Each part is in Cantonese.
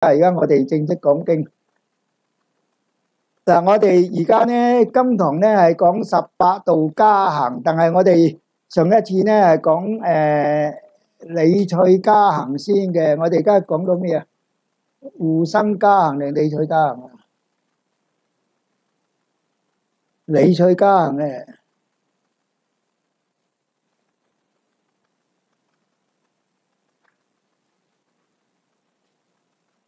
而家我哋正式講經。嗱，我哋而家咧今堂咧係講18道加行，但係我哋上一次咧係講理趣加行先嘅。我哋而家講到咩啊？護生加行定理趣加行啊？理趣加行咧，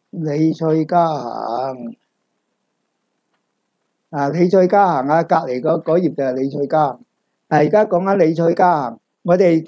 理趣加行啊，理趣加行啊，隔離嗰頁就係理趣加行。而家講緊理趣加行，我哋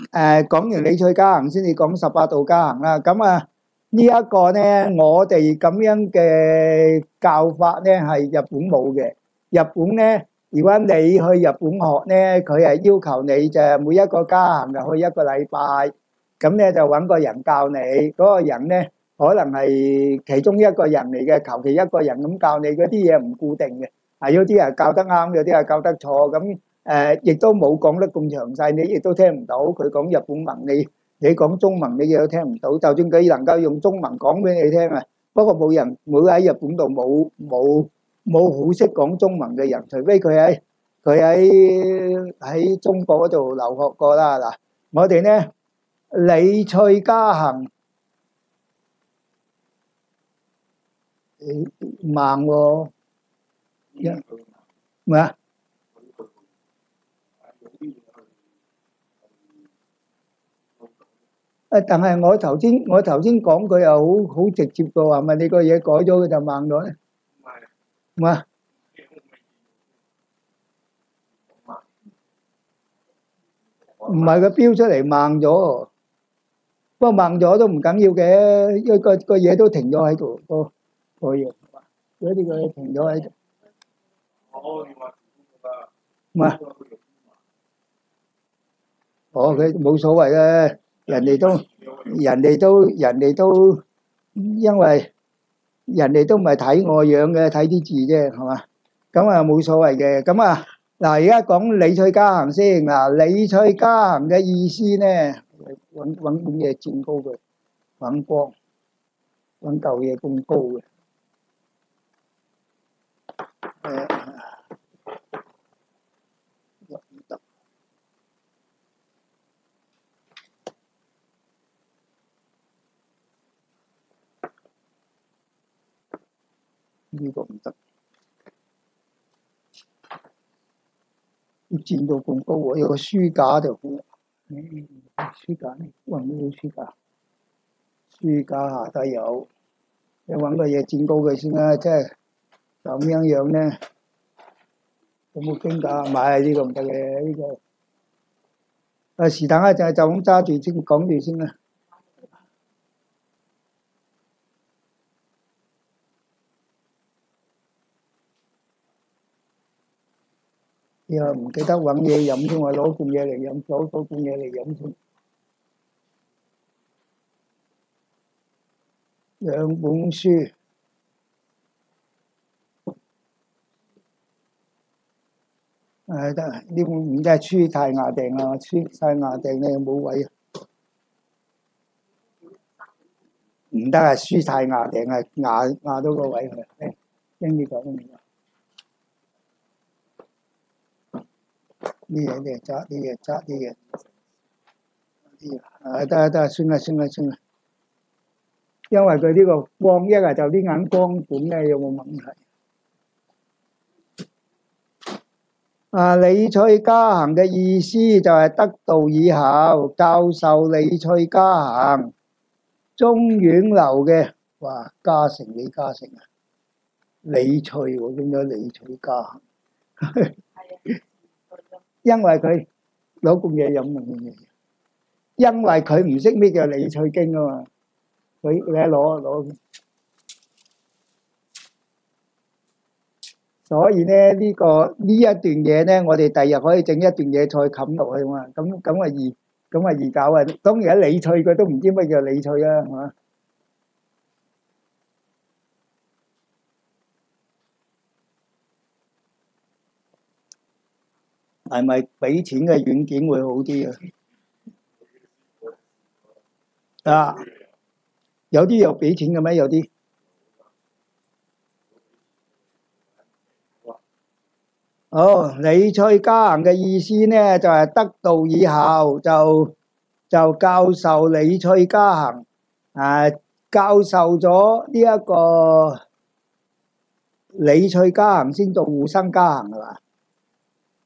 講完理趣加行先至講18道加行啦。咁啊，呢一個咧，我哋咁樣嘅教法咧係日本冇嘅。日本咧，如果你去日本學咧，佢係要求你就每一個加行就去一個禮拜，咁咧就揾個人教你。嗰個人咧可能係其中一個人嚟嘅，求其一個人咁教你，嗰啲嘢唔固定嘅。有啲係教得啱，有啲係教得錯。咁亦都冇講得咁詳細，你亦都聽唔到。佢講日本文，你講中文你亦都聽唔到。就算佢能夠用中文講俾你聽啊，不過冇喺日本度冇好識講中文嘅人，除非佢喺中國嗰度留學過啦。嗱，我哋咧理趣加行慢喎，咩啊？但係我頭先講佢又好直接嘅喎，係咪你個嘢改咗佢就慢咗咧？唔係，唔係佢標出嚟慢咗，不過慢咗都唔緊要嘅，因為個嘢都停咗喺度，個嘢，嗰啲個嘢停咗喺度。唔係，佢冇所謂嘅，人哋都，因為人哋都唔係睇我樣嘅，睇啲字啫，係嘛？咁啊冇所謂嘅。咁啊嗱，而家講理趣加行先。嗱，理趣加行嘅意思咧，揾本嘢佔高佢，揾光，揾嚿嘢咁高嘅。呢個唔得，要佔到咁高喎，有個書架就好。書架呢？揾唔到書架，書架下底有，你揾個嘢佔高佢先啦。即係咁樣咧，有冇經架？唔係呢個唔得嘅，呢個是但啦，就咁揸住先講住先啦。又唔記得揾嘢飲先，我攞罐嘢嚟飲，攞罐嘢嚟飲先。兩本書，得呢本唔得，書太牙定啦，書太牙定你冇位啊，唔得啊，書太牙定啊，牙到個位佢。聽你講呢嘢揸，呢嘢，得，算啦。因為佢呢個光，一係就啲眼光管咧有冇問題？理趣加行嘅意思就係得道以後教授理趣加行，中院流嘅，哇，加成李嘉誠啊，理趣喎，點解理趣加行？因為佢攞罐嘢飲啊，因為佢唔識咩叫理趣經啊嘛，你攞。所以咧呢一段嘢咧，我哋第日可以整一段嘢再冚落去嘛。咁啊易搞啊。當然理趣佢都唔知乜叫理趣啊，係嘛？係咪俾錢嘅軟件會好啲啊？有啲又俾錢嘅咩？有啲好，理趣加行嘅意思呢，就係得道以後就教授理趣加行，教授咗呢一個理趣加行先做護生加行係嘛？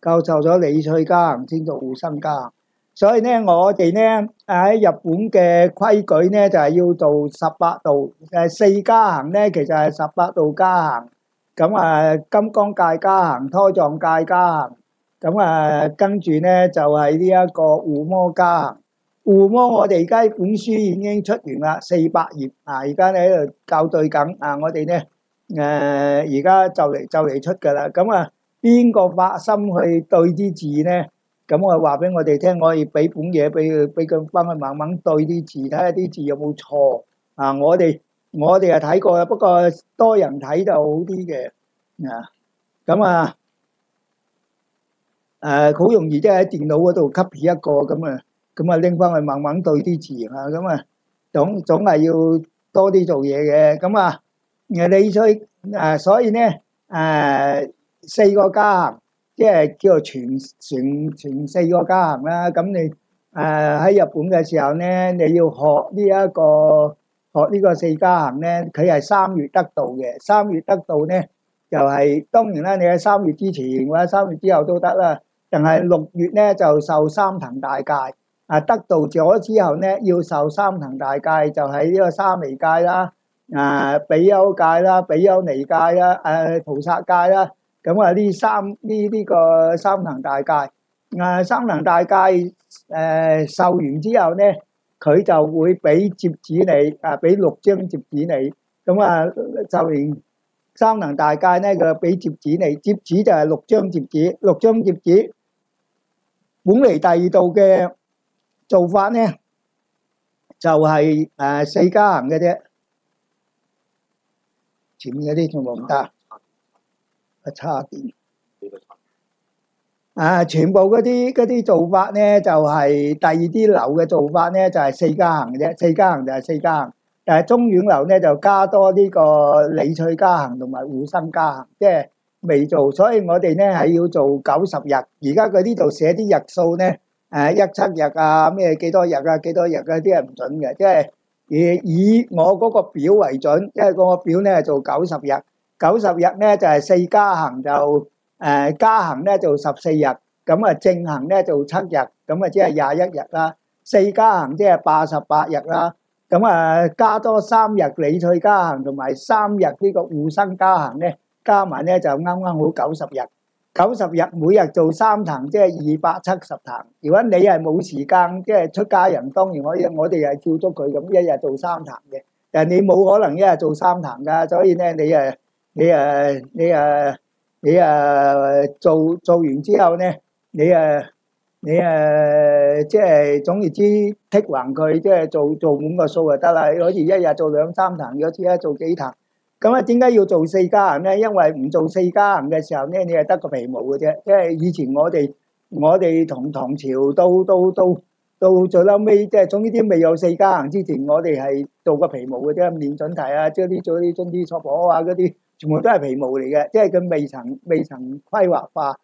教授咗理趣加行先做護生加行，所以呢，我哋呢喺日本嘅規矩呢，就係要做18道，4加行呢，其實係18道加行。咁金剛界加行、胎藏界加行，咁跟住呢就係呢一個護摩加行。護摩我哋而家本書已經出完啦，400頁而家呢喺度校對緊我哋呢而家就嚟出㗎啦。咁邊個發心去對啲字呢？咁我話俾我哋聽，我可以俾本嘢俾佢幫佢慢慢對啲字，睇下啲字有冇錯。我哋係睇過，不過多人睇就好啲嘅。咁好容易即係喺電腦嗰度 copy 一個咁拎翻去慢慢對啲字總係要多啲做嘢嘅。理趣所以呢4個加行，即係叫做全4個加行啦。咁你喺日本嘅時候呢，你要學呢個4加行呢，佢係3月得道嘅。3月得道呢，就係當然啦，你喺3月之前或者3月之後都得啦。但係6月呢就受三騰大戒，得道咗之後呢，要受三騰大戒，就喺呢個沙彌戒啦、比丘戒啦、比丘尼戒啦、菩薩戒啦。呢個三騰大戒，三騰大戒受完之後呢，佢就會俾摺紙你，俾6張摺紙你。受完三騰大戒呢，佢俾摺紙你，摺紙就係6張摺紙，6張摺紙。本嚟第二度嘅做法呢，就係4加行嘅啫。前面嗰啲全部唔得，差啲。全部嗰啲做法呢，就係第二啲流嘅做法呢，就係4加行嘅啫。4加行就係4加行，但係中院流呢，就加多呢個理趣加行同埋護生加行，即係未做。所以我哋呢係要做90日。而家佢呢度寫啲日數呢，17日咩幾多日幾多日啲係唔準嘅，即係以我嗰個表為準，因為嗰個表呢係做90日，90日呢就係4加行就加行呢就14日，正行呢就7日，即係21日啦。4加行即係88日啦。加多3日理趣加行同埋3日呢個護生加行呢，加埋呢就啱啱好90日。90日每日做3騰，即係270騰。如果你係冇時間，即係出家人，當然可以，我哋係照足佢咁一日做3騰嘅。但係你冇可能一日做3騰㗎，所以呢你做完之後呢，你即係總言之剔橫佢，即係做滿個數就得啦。好似一日做2、3騰，有時做幾騰。點解要做4加行呢？因為唔做4加行嘅時候呢，你係得個皮毛嘅啫。即係以前我哋同唐朝到最嬲尾，即係總之啲未有4加行之前，我哋係做個皮毛嘅啫。念準提即係啲尊啲娑婆呢啲，全部都係皮毛嚟嘅，即係佢未曾規劃化。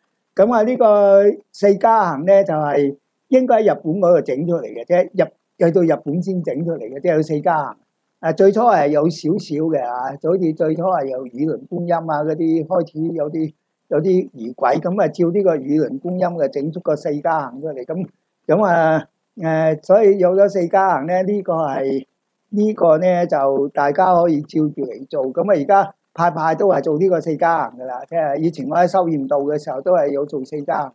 呢個4加行呢，就係應該喺日本嗰度整出嚟嘅，即係去到日本先整出嚟嘅，即係有4加行。最初係有少少嘅就好似最初係由雨輪觀音嗰啲開始有啲儀軌，照呢個雨輪觀音嘅整出個4加行出嚟。所以有咗4加行呢，呢個呢就大家可以照住嚟做。而家派都係做呢個4加行噶啦，即係以前我喺修驗道嘅時候都係有做4加行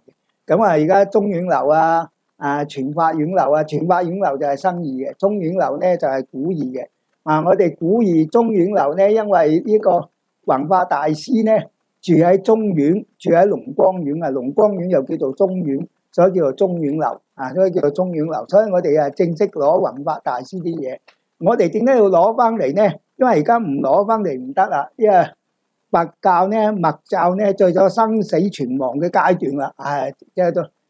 嘅。而家中院流傳法院流傳法院流就係新義嘅，中院流呢就係古義嘅。我哋古義中院流呢，因為呢個弘法大師呢住喺中院，住喺龍光院龍光院又叫做中院，所以叫做中院流所以叫做中院流。所以我哋正式攞弘法大師啲嘢。我哋點解要攞翻嚟呢？因為而家唔攞翻嚟唔得啦，因為佛教呢密教呢在咗生死存亡嘅階段啦。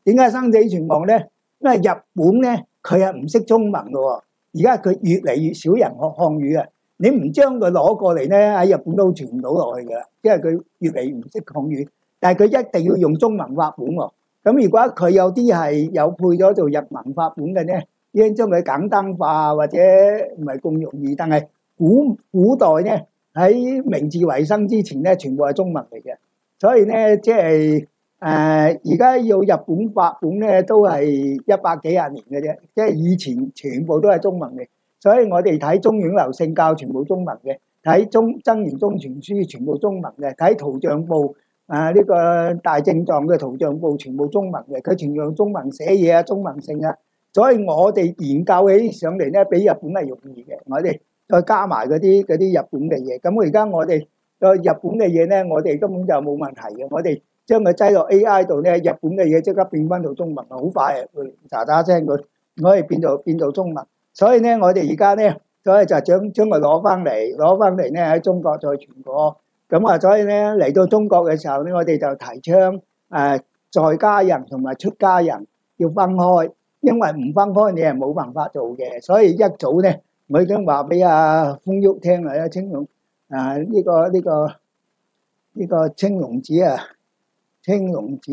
點解生死存亡呢？因為日本呢佢係唔識中文嘅。而家佢越嚟越少人學漢語你唔將佢攞過嚟呢，喺日本都傳唔到落去㗎，因為佢越嚟越唔識漢語。但係佢一定要用中文法本喎。咁如果佢有啲係有配咗做日文法本嘅咧，已經將佢簡單化或者唔係咁容易。但係古代咧喺明治維新之前咧，全部係中文嚟嘅，所以咧即係而家要日本法本咧都係100幾廿年嘅啫，即係以前全部都係中文嚟。所以我哋睇中院劉聖教全部中文嘅，睇真言宗傳書全部中文嘅，睇圖像部呢個大正藏嘅圖像部全部中文嘅，佢全用中文寫嘢啊，中文性啊。所以我哋研究起上嚟咧，比日本係容易嘅。我哋再加埋嗰啲日本嘅嘢，咁而家我哋個日本嘅嘢咧，我哋根本就冇問題嘅。我哋將佢擠落 AI 度咧，日本嘅嘢即刻變翻到中文，好快佢喳喳聲佢可以變到中文。所以咧，我哋而家咧，所以就將佢攞翻嚟咧喺中國再傳播。咁啊，所以咧嚟到中國嘅時候咧，我哋就提倡在家人同埋出家人要分開，因為唔分開你係冇辦法做嘅。所以一早咧，我已經話俾阿豐旭聽啦，青龍呢個青龍子啊，青龍子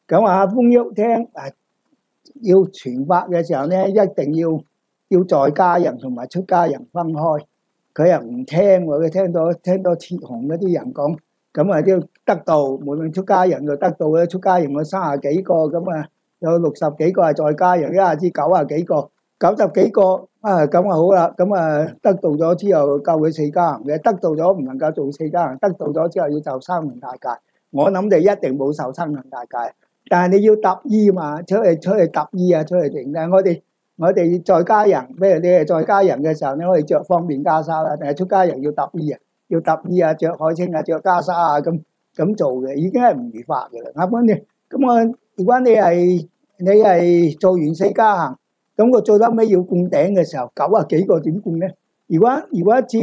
咁話豐旭聽要傳法嘅時候咧，一定要在家人同埋出家人分開。佢又唔聽喎，佢聽到切紅嗰啲人講，咁啊都得道，無論出家人就得道嘅，出家人有30幾個，咁啊有60幾個係在家人，一下子90幾個、90幾個啊，咁啊好啦，咁啊得道咗之後救佢四家行嘅，得道咗唔能夠做四家行，得道咗之後要受三輪大戒。我諗你一定冇受三輪大戒，但係你要搭衣嘛，出去搭衣啊，出去整嘅。我哋在家人，譬如你係在家人嘅時候咧，我哋着方便袈裟啦，但係出家人要搭衣啊，着海青啊，着袈裟啊，咁做嘅，已經係唔違法嘅啦。啱啱你咁我，如果你係做完四家行，咁我最尾要灌頂嘅時候，90幾個點灌咧？如果照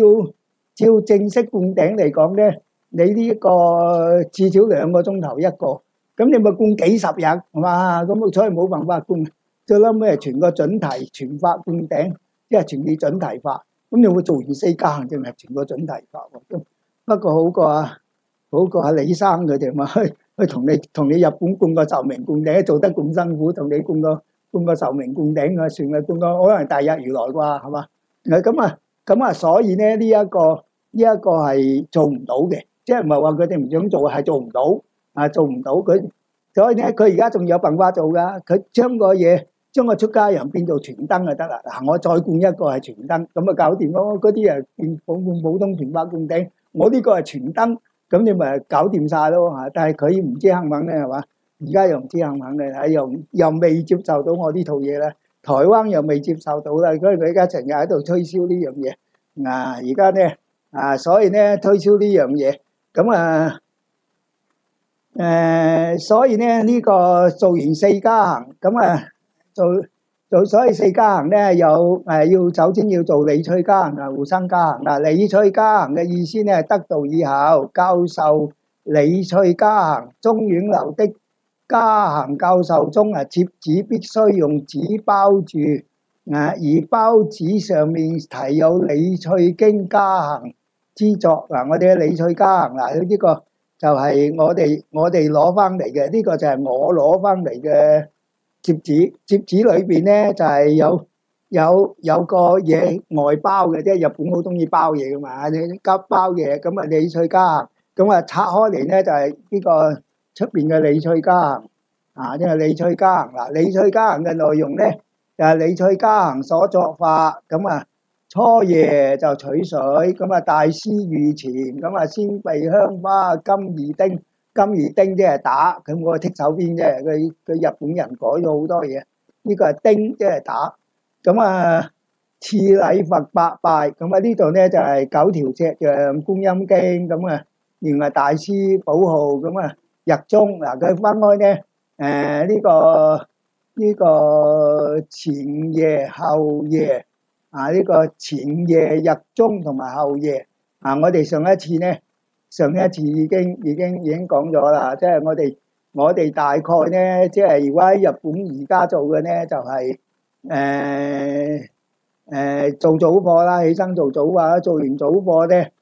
正式灌頂嚟講咧，你呢個至少2個鐘頭一個，咁你咪灌幾十日係嘛？咁所以冇辦法灌。最後尾係傳個準提傳法灌頂，即係傳你準提法。咁你會做完四家行，淨係傳個準提法喎。不過好過阿李生佢哋嘛，去同你日本灌個壽命灌頂，做得咁辛苦，同你灌個壽命灌頂啊，算啦，灌個可能大日如來啩，係嘛？咁啊，所以咧呢一個係做唔到嘅，即係唔係話佢哋唔想做，係做唔到啊，做唔到佢。所以咧，佢而家仲有辦法做㗎，佢將個出家人變做傳燈就得啦。嗱，我再灌一個係傳燈，咁啊搞掂咯。嗰啲啊變普通傳法灌頂，我呢個係傳燈，咁你咪搞掂晒咯嚇。但係佢唔知肯唔肯咧係嘛？而家又唔知肯唔肯咧，又未接受到我呢套嘢咧。台灣又未接受到啦，所以佢而家成日喺度推銷呢樣嘢。而家咧所以咧推銷呢樣嘢，咁所以咧呢個做完四家行，咁所以四家行咧有要首先要做理趣家行啊，護生家行。理趣家行嘅意思咧，得道以後教授理趣家行，中院流的家行教授中貼紙必須用紙包住，而包紙上面題有理趣經家行之作。我哋嘅理趣家行呢個就係我哋攞翻嚟嘅，呢個就係我攞翻嚟嘅貼紙。貼紙裏邊咧就係有個嘢外包嘅，即係日本好中意包嘢噶嘛，你夾包嘢咁啊理趣家行，咁啊拆開嚟咧就係呢個出邊嘅理趣家行即係理趣家行。理趣家行嘅內容咧就係理趣家行所作法，咁啊。初夜就取水，咁啊大師御前，咁啊先備香花金魚釘，金魚釘即係打，咁我剔手邊啫。佢日本人改咗好多嘢，呢個係釘即係打。咁啊次禮佛8拜，咁啊呢度咧就係9條赤樣觀音經，咁啊連埋大師寶號，咁啊日中佢分開咧呢個前夜後夜。呢個前夜、日中同埋後夜我哋上一次已經講咗啦，即係我哋大概咧，即係如果喺日本而家做嘅咧，就係做早課啦，起身做早課啦，做完早課咧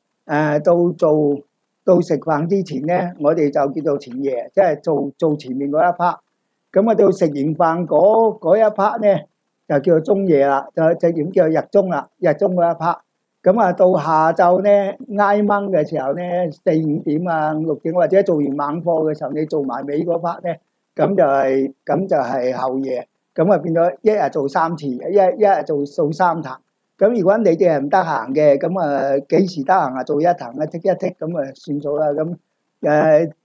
到做到食飯之前咧，我哋就叫做前夜，即係做前面嗰一 part。咁啊，到食完飯嗰一 part 咧，就叫做中夜啦，就點叫日中啦，日中嗰一 part。咁啊，到下晝咧挨掹嘅時候咧，4、5點啊、5、6點，或者做完晚課嘅時候，你做埋尾嗰 part 咧，咁就係後夜。咁啊變咗一日做3次，一日做3堂。咁如果你哋係唔得閒嘅，咁啊幾時得閒啊做一堂啊，剔一剔咁啊算數啦。咁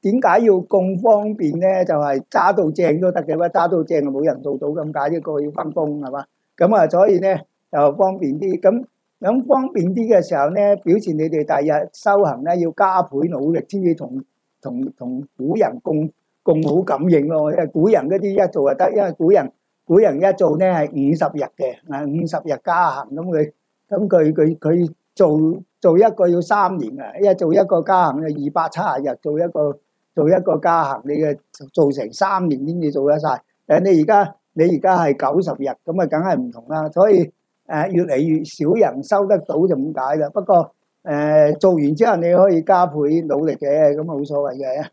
點解要咁方便咧？就係揸到正都得嘅，揸到正就冇人做到咁解，一個要分工係嘛。咁啊，所以咧就方便啲。咁方便啲嘅時候咧，表示你哋第日修行咧要加倍努力先至同古人共好感應咯。因為古人嗰啲一做就得，因為古人一做咧係50日嘅，50日加行佢做一個要3年啊，因為做一個加行就270日，做一個加行，你嘅做成3年先至做得晒。你而家係90日，咁啊梗係唔同啦。所以越嚟越少人收得到就咁解啦。不過做完之後你可以加倍努力嘅，咁冇所謂嘅。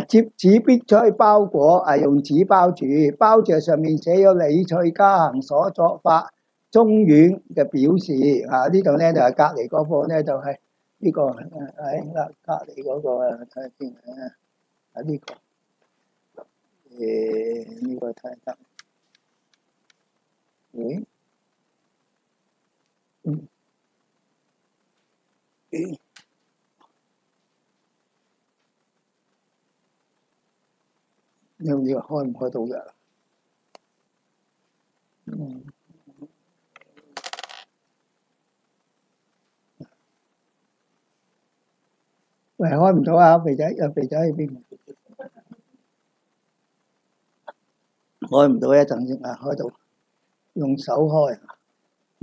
接紙必須包裹，用紙包住，包住上面寫咗李翠嘉行所作法中遠嘅表示。呢度咧就係隔離嗰課咧就係呢個隔離嗰個睇下先呢個呢個睇得呢個開唔開到嘅？喂，開唔到啊！肥仔喺邊？開唔到一陣先啊！開到，用手開。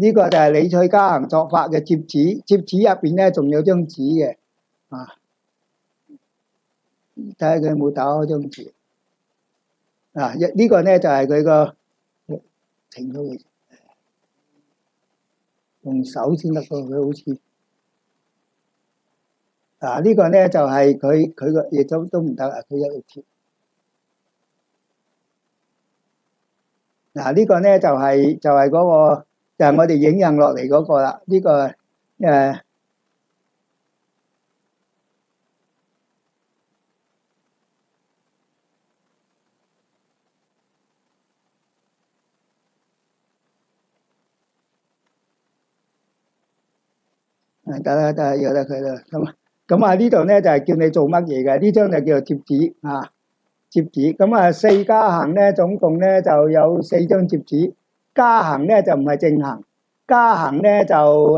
呢個就係李翠嘉行作法嘅接紙，接紙入邊咧仲有張紙嘅睇下佢有冇打開張紙。呢個咧就係佢個停咗佢，用手先得㗎，佢好似呢個咧就係佢個亦都唔得啊！佢一路貼。呢個咧就係嗰個就係我哋影印落嚟嗰個啦。呢個得啦，由得佢啦。咁呢度咧就係叫你做乜嘢嘅？呢張就叫做接紙接紙。咁4加行咧，總共咧就有4張接紙。加行咧就唔係正行，加行咧就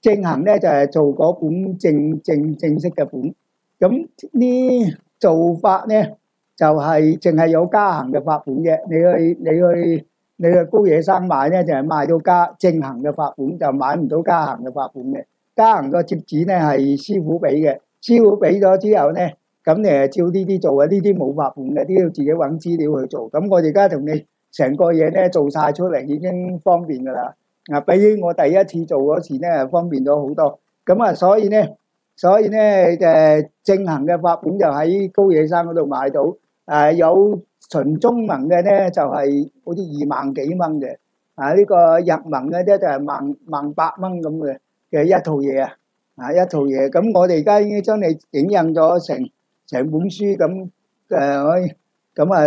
正行咧就係做嗰本正式嘅本。咁呢做法咧就係淨係有加行嘅法本嘅。你去高野山買咧，就係買到正行嘅法本，就買唔到加行嘅法本嘅。加行個接紙咧係師傅俾嘅，師傅俾咗之後咧，咁你係照呢啲做啊，呢啲冇法本嘅，呢要自己揾資料去做。咁我而家同你成個嘢咧做晒出嚟，已經方便噶啦。比我第一次做嗰時咧，方便咗好多。咁所以咧正行嘅法本就喺高野山嗰度買到。有純中文嘅咧就係好似2萬幾蚊嘅。呢個日文嘅咧就係18000蚊咁嘅一套嘢一套嘢。咁我哋而家已經將你影印咗成本書咁可以。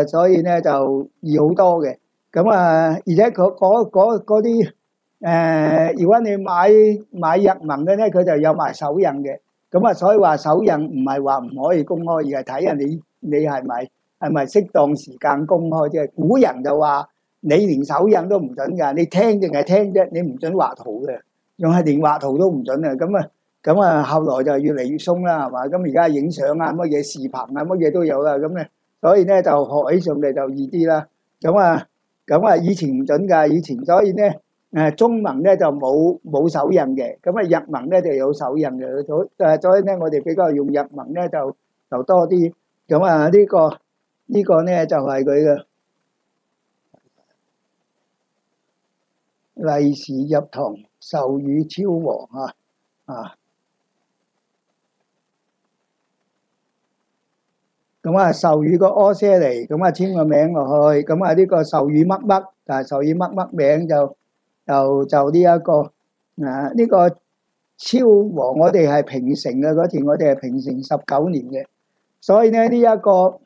所以咧就易好多嘅。而且嗰啲如果你買日文嘅咧，佢就有埋手印嘅。所以話手印唔係話唔可以公開，而係睇下你係咪適當時間公開啫？古人就話你連手印都唔準㗎，你聽淨係聽啫，你唔準畫圖嘅，仲係連畫圖都唔準啊！後來就越嚟越鬆啦，係嘛？咁而家影相啊，乜嘢視頻啊，乜嘢都有啦。所以咧就學起上嚟就易啲啦。以前唔準㗎，以前所以咧中文咧就冇手印嘅，日文咧就有手印嘅。所以咧我哋比較用日文咧就多啲。呢個咧就係佢嘅利是入堂授與超和咁啊授予個柯些尼，咁啊簽個名落去，咁啊呢個授予乜乜，但係授予乜乜名就呢一個呢個超和我哋係平成嘅嗰時，我哋係平成19年嘅，所以咧呢一個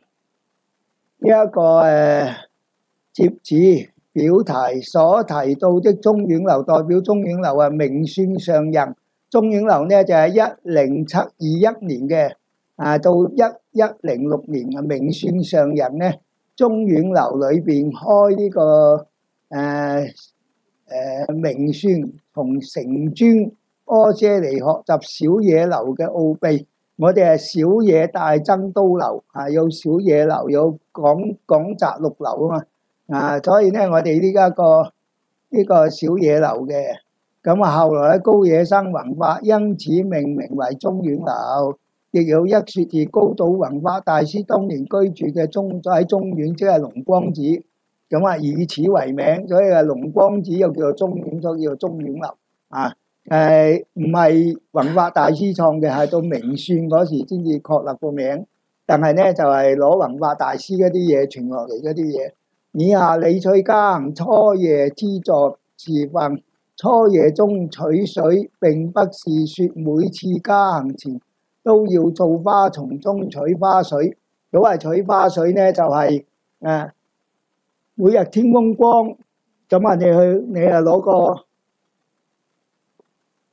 接旨表題所提到的中遠流，代表中遠流明算上任。中遠流呢就係10721年嘅到1106年嘅明算上任呢，中遠流裏邊開呢個明算同成尊柯些尼學習小野流嘅奧秘。我哋係小野大僧都流有小野流，有廣澤六流啊嘛所以呢我哋呢個小野流嘅，咁啊後來咧高野生弘法，因此命名為中遠流。亦有一說是高島弘法大師當年居住嘅喺中遠，即係龍光寺，咁啊以此為名，所以龍光寺又叫做中遠，所以叫做中遠流唔係弘法大師創嘅，係到明算嗰時先至確立個名。但係呢就係攞弘法大師嗰啲嘢傳落嚟嗰啲嘢。以下理趣加行初夜之作示範。初夜中取水，並不是說每次加行前都要做花叢中取花水。如果係取花水呢，就係每日天蒙光，咁啊你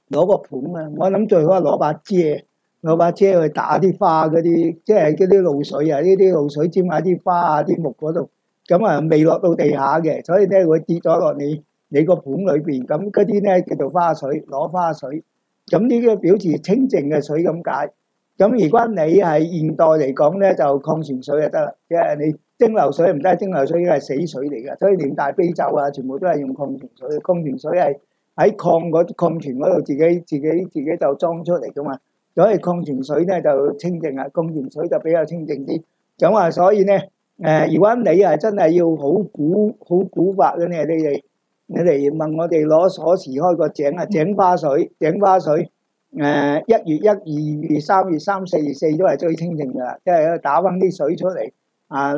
攞個盤啊，我諗最好係攞把遮去打啲花嗰啲，即係嗰啲露水啊，呢啲露水沾喺啲花啊啲木嗰度，咁啊未落到地下嘅，所以咧會跌咗落你個盤裏邊，咁嗰啲咧叫做花水，攞花水，咁呢個表示清淨嘅水咁解。咁如果你係現代嚟講咧，就礦泉水就得啦，即係你蒸餾水唔得，蒸餾水應該係死水嚟嘅，所以連大悲咒啊，全部都係用礦泉水。礦泉水係喺礦泉嗰度自己就裝出嚟噶嘛，所以礦泉水咧就清淨啊，礦泉水就比較清淨啲。咁啊，所以咧如果你係真係要好古法嘅咧，你嚟問我哋攞鎖匙開個井啊，井花水1月、1、2月、3月、3、4月4都係最清淨噶啦，即係打翻啲水出嚟然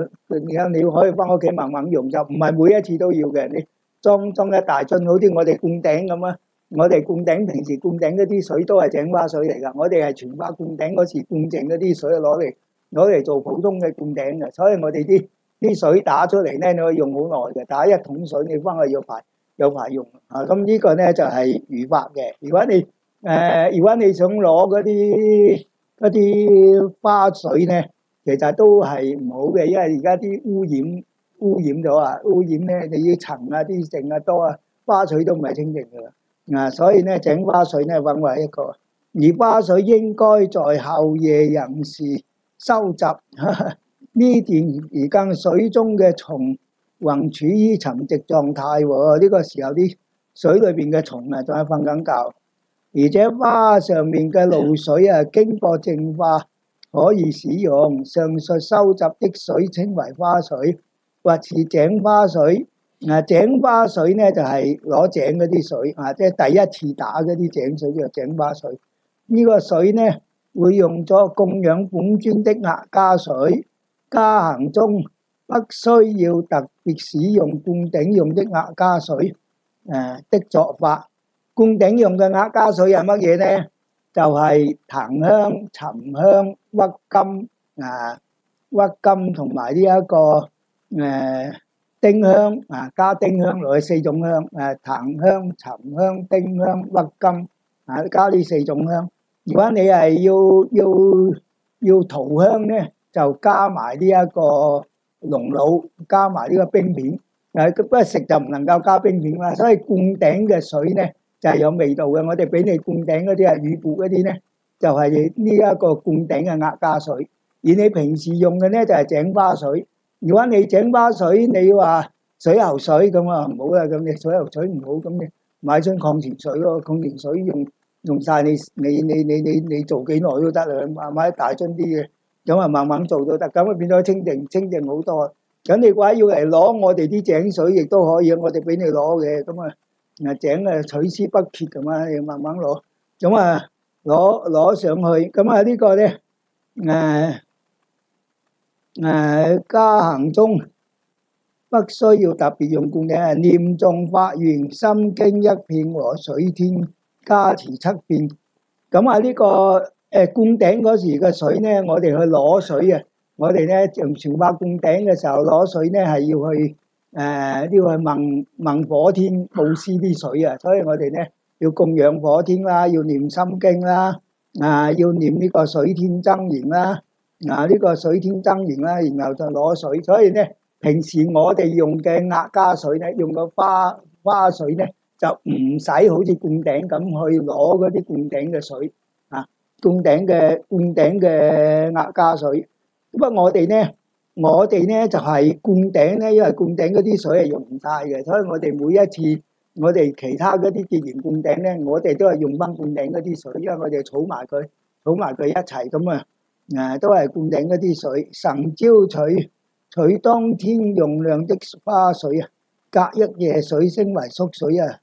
後你可以翻屋企慢慢用，就唔係每一次都要嘅。你裝一大樽，好似我哋灌頂咁啊！我哋灌頂平時灌頂嗰啲水都係井花水嚟噶，我哋係全花灌頂嗰時灌淨嗰啲水攞嚟做普通嘅灌頂嘅，所以我哋啲水打出嚟咧，你可以用好耐嘅，打一桶水你翻去有排用咁呢個咧就係如法嘅。如果你想攞嗰啲花水咧，其實都係唔好嘅，因為而家啲污染咗啊！污染咧，你要塵啊啲剩啊多啊，花水都唔係清淨噶啦所以咧井花水咧揾為一個，而花水應該在後夜人士收集呢段而家水中嘅蟲還處於沉寂狀態喎，呢個時候啲水裏邊嘅蟲仲係瞓緊覺，而且花上面嘅露水經過淨化可以使用。上述收集的水稱為花水，或是井花水。井花水呢就係攞井嗰啲水即係第一次打嗰啲井水叫井花水。呢個水呢會用咗供養本尊的壓加水。加行中不需要特別使用灌頂用的壓加水的作法。灌頂用嘅壓加水係乜嘢呢？就係檀香、沉香、鬱金同埋呢一個丁香加丁香落去4種香檀香、沉香、丁香、鬱金加呢4種香。如果你係要塗香呢，就加埋呢一個龍腦，加埋呢個冰片不過食就唔能夠加冰片啦。所以灌頂嘅水呢就係有味道嘅。我哋俾你灌頂嗰啲乳缽嗰啲呢，就係呢一個灌頂嘅壓加水。而你平時用嘅呢就係井花水。如果你井花水你話水喉水咁唔好啦，咁你水喉水唔好，咁你買樽礦泉水咯，礦泉水用晒你做幾耐都得啦，買一大樽啲嘅，咁慢慢做都得，咁變咗清淨好多。咁你話要嚟攞我哋啲井水亦都可以，我哋俾你攞嘅，咁井取之不竭咁你慢慢攞，咁攞上去，咁呢個咧加行中不需要特別用灌頂，念誦法願心經一遍和水天加持七遍。咁啊呢個灌頂嗰時嘅水呢，我哋去攞水啊，我哋呢用傳法灌頂嘅時候攞水呢係要去問火天布施啲水啊，所以我哋呢要供養火天啦，要念心經啦，要念呢個水天真言啦，呢個水天真言啦，然後就攞水。所以呢，平時我哋用嘅壓加水呢，用個花水呢，就唔使好似灌頂咁去攞嗰啲灌頂嘅水啊，灌頂嘅壓加水。不過我哋呢就係灌頂呢，因為灌頂嗰啲水係用唔晒嘅，所以我哋每一次我哋其他嗰啲結緣灌頂呢，我哋都係用翻灌頂嗰啲水，因為我哋儲埋佢一齊咁啊，都係灌頂嗰啲水。晨朝取當天用量的花水啊，隔一夜水升為縮水啊，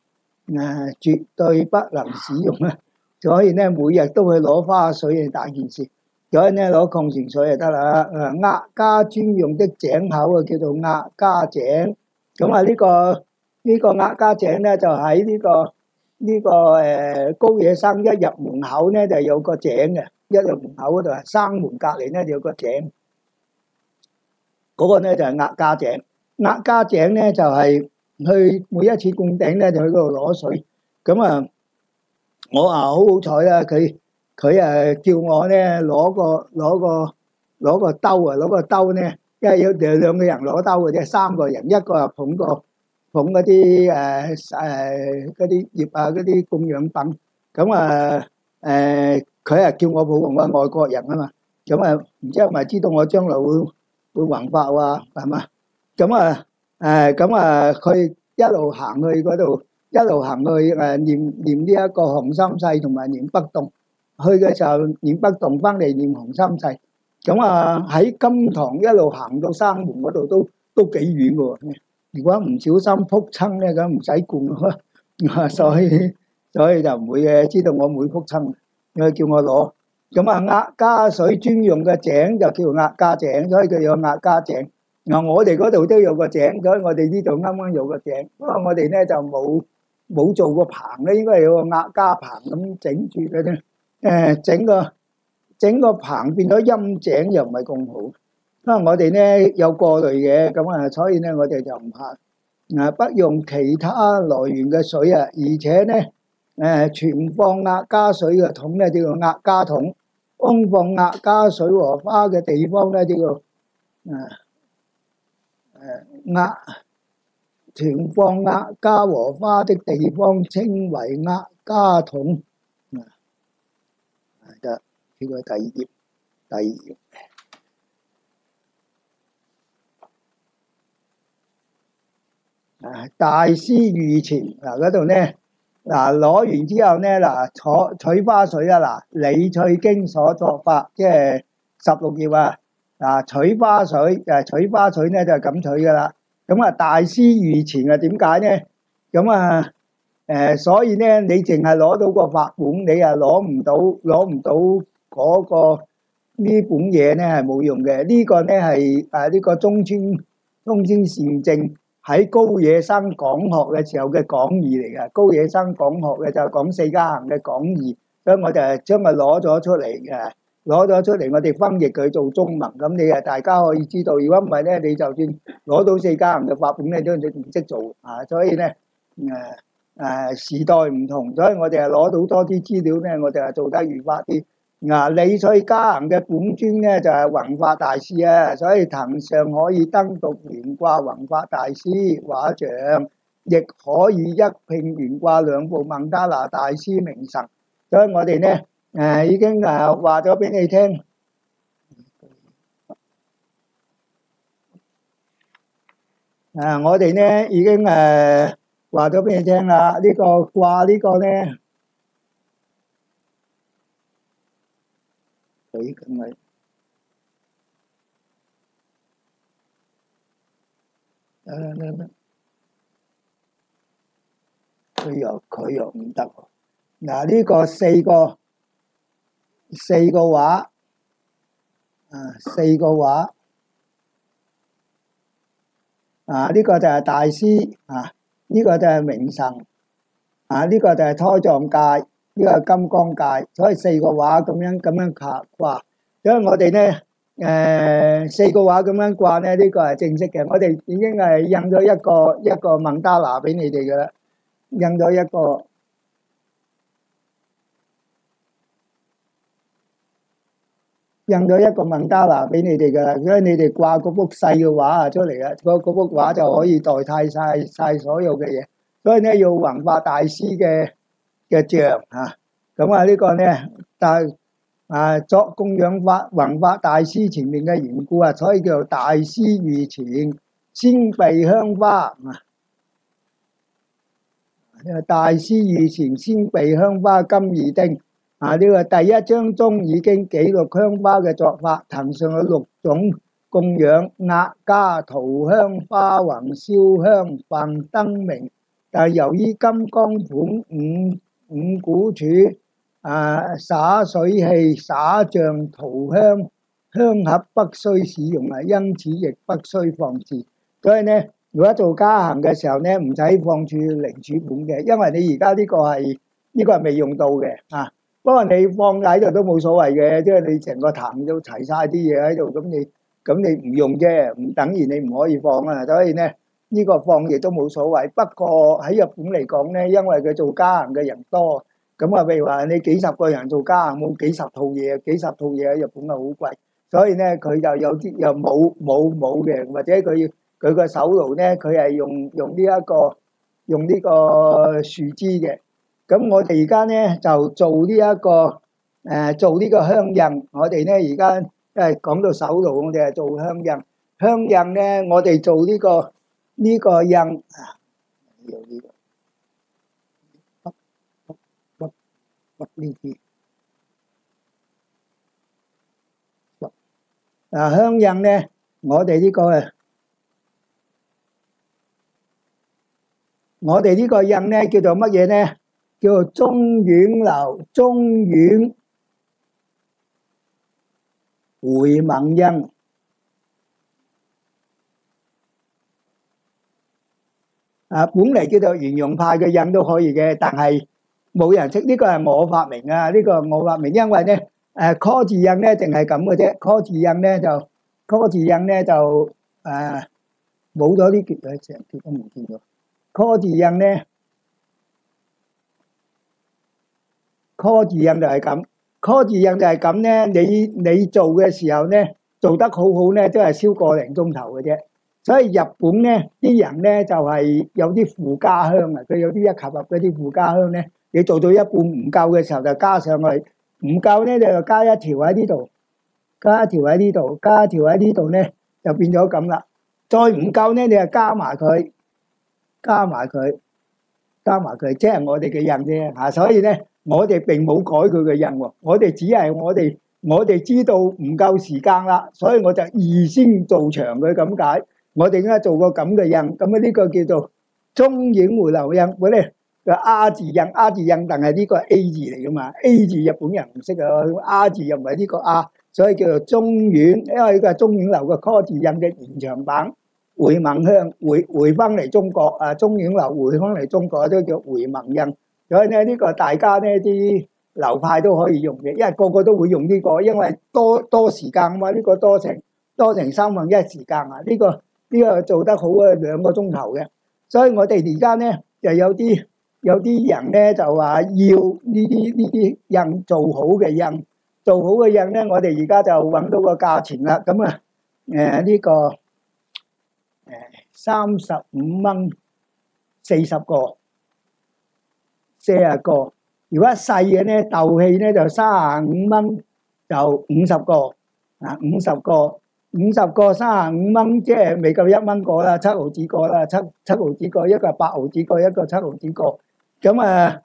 絕對不能使用啊。所以呢，每日都去攞花水係大件事。所以呢，攞礦泉水就得啦。壓加專用的井口啊，叫做壓加井。咁啊，呢個壓加井呢，就喺呢個高野山一入門口呢，就有個井嘅。一入門口嗰度啊，山門隔離呢就有個井。嗰個呢就係壓加井。壓加井呢就係去每一次灌頂呢，就去嗰度攞水。咁啊，我好好彩啦，佢叫我呢攞個兜啊，攞個兜呢，因為有兩個人攞兜嘅啫，三個人，一個啊捧嗰啲嗰啲葉啊，嗰啲供養品。咁啊佢係叫我捧，我係外國人啊嘛。咁啊唔知係咪知道我將來會弘法啊，係嘛？咁啊佢一路行去嗰度。一路行去念呢一個紅心誓同埋念北洞，去嘅時候念北洞，翻嚟念紅心誓。咁啊喺金堂一路行到山門嗰度都幾遠喎。如果唔小心撲親咧，咁唔使灌咯。所以就唔會嘅，知道我唔會撲親，佢叫我攞。咁啊壓加水專用嘅井就叫壓加井，所以佢有壓加井。我哋嗰度都有個井，所以我哋呢度啱啱有個井。不過我哋咧就冇做個棚咧，應該係有個壓加棚咁整住嘅啫。整個棚變咗陰井又唔係咁好，因為我哋咧有過濾嘅，咁啊，所以咧我哋就唔怕不用其他來源嘅水啊，而且咧存放壓加水嘅桶咧叫做壓加桶，供放壓加水和花嘅地方咧叫做存放壓加和花的地方稱為壓加桶。得呢個第二頁。大師御前嗰度呢，攞完之後呢，取花水啊，理趣經所作法，即係16頁啊。取花水呢就係咁取噶啦。咁啊，大師御前啊，點解呢？咁啊，所以呢，你淨係攞到個法本，你啊攞唔到嗰個呢本嘢呢係冇用嘅。呢個呢係呢個中村善正喺高野山講學嘅時候嘅講義嚟嘅。高野山講學嘅就係講四加行嘅講義，所以我就係將佢攞咗出嚟嘅。攞咗出嚟，我哋翻譯佢做中文，咁你大家可以知道。如果唔係咧，你就算攞到四加行嘅法本咧，都唔識做啊。所以咧，時代唔同，所以我哋係攞到多啲資料咧，我哋係做得如法啲。理趣加行嘅本尊咧就係弘法大師啊，所以壇上可以登獨懸掛弘法大師畫像，亦可以一併懸掛兩部曼德那大師名神。所以我哋咧。已經話咗俾你聽，我哋呢已經話咗俾你聽啦。呢個掛呢個呢，佢又唔得。呢個四個畫，呢個就係大師呢個就係明神呢個就係胎藏界，呢個係金剛界，所以4個畫咁樣掛。所以我哋咧4個畫咁樣掛咧，呢個係正式嘅。我哋已經係印咗一個曼達拿俾你哋噶啦，印咗一個曼達拿俾你哋噶啦，所以你哋掛嗰幅細嘅畫出嚟啦，嗰幅畫就可以代替晒所有嘅嘢。所以咧要弘法大師嘅像咁呢個咧作供養法弘法大師前面嘅緣故所以叫做大師御前先備香花大師御前先備香花金二丁呢個第一章中已經記錄香花嘅作法，騰上有6種供養：壓加、塗香、花宏、燒香、焚燈明。但係由於金剛盤五鼓柱灑水器、灑像、塗香香盒不需使用因此亦不需放置。所以呢，如果做加行嘅時候呢，唔使放住靈主盤嘅，因為你而家呢個係未用到嘅不過你放喺度都冇所謂嘅，即係你成個壇都齊晒啲嘢喺度，咁你唔用啫，唔等於你唔可以放所以呢，呢個放亦都冇所謂。不過喺日本嚟講呢，因為佢做加行嘅人多，咁譬如話你幾十個人做加行，冇幾十套嘢喺日本係好貴，所以呢，佢就有啲又冇嘅，或者佢個手爐呢，佢係用呢個樹枝嘅。咁我哋而家呢就做呢個香印。我哋呢而家講到手爐，我哋係做香印。香印呢，我哋做呢個印有呢個呢啲香印呢，我哋呢個印呢叫做乜嘢呢？叫做中院流中院回盟印本嚟叫做圓融派嘅印都可以嘅，但係冇人識。呢個係我發明呢個我發明，因為呢柯字印呢淨係咁嘅啫，柯字印呢就冇咗呢橛，成橛都唔見咗。柯字印呢，柯字印就係咁，柯字印就係咁呢。你做嘅時候呢，做得好好呢，都係燒個零鐘頭嘅啫。所以日本呢啲人呢就係有啲附加香佢有啲一合合嗰啲附加香呢，你做到一半唔夠嘅時候就加上去，唔夠呢你就加一條喺呢度，加一條喺呢度，加一條喺呢度呢，就變咗咁啦。再唔夠呢，你就加埋佢，即係我哋嘅印啫所以呢，我哋並冇改佢嘅印喎，我哋只係我哋知道唔夠時間啦，所以我就預先做長佢咁解。我哋應該做個咁嘅印，咁呢個叫做中影回流印。我哋個 R 字印，但係呢個係 A 字嚟噶嘛 ？A 字日本人唔識R 字又唔係呢個 R， 所以叫做中院，因為呢個係中影流嘅柯字印嘅延長版。回盟香回翻嚟中國中影流回翻嚟中國都叫回盟印。所以呢個大家呢啲流派都可以用嘅，因為個個都會用呢個，因為多時間嘛，呢個多成1/3時間呢個做得好2個鐘頭嘅。所以我哋而家呢就有啲人呢就話要呢啲印做好嘅印，呢我哋而家就揾到個價錢啦。咁呢個35蚊40個，40個。如果細嘅呢鬥氣呢就35蚊就50個50個35蚊，即係未夠1蚊個啦，7毫子個啦，7毫子個，一個8毫子個，一個7毫子個。咁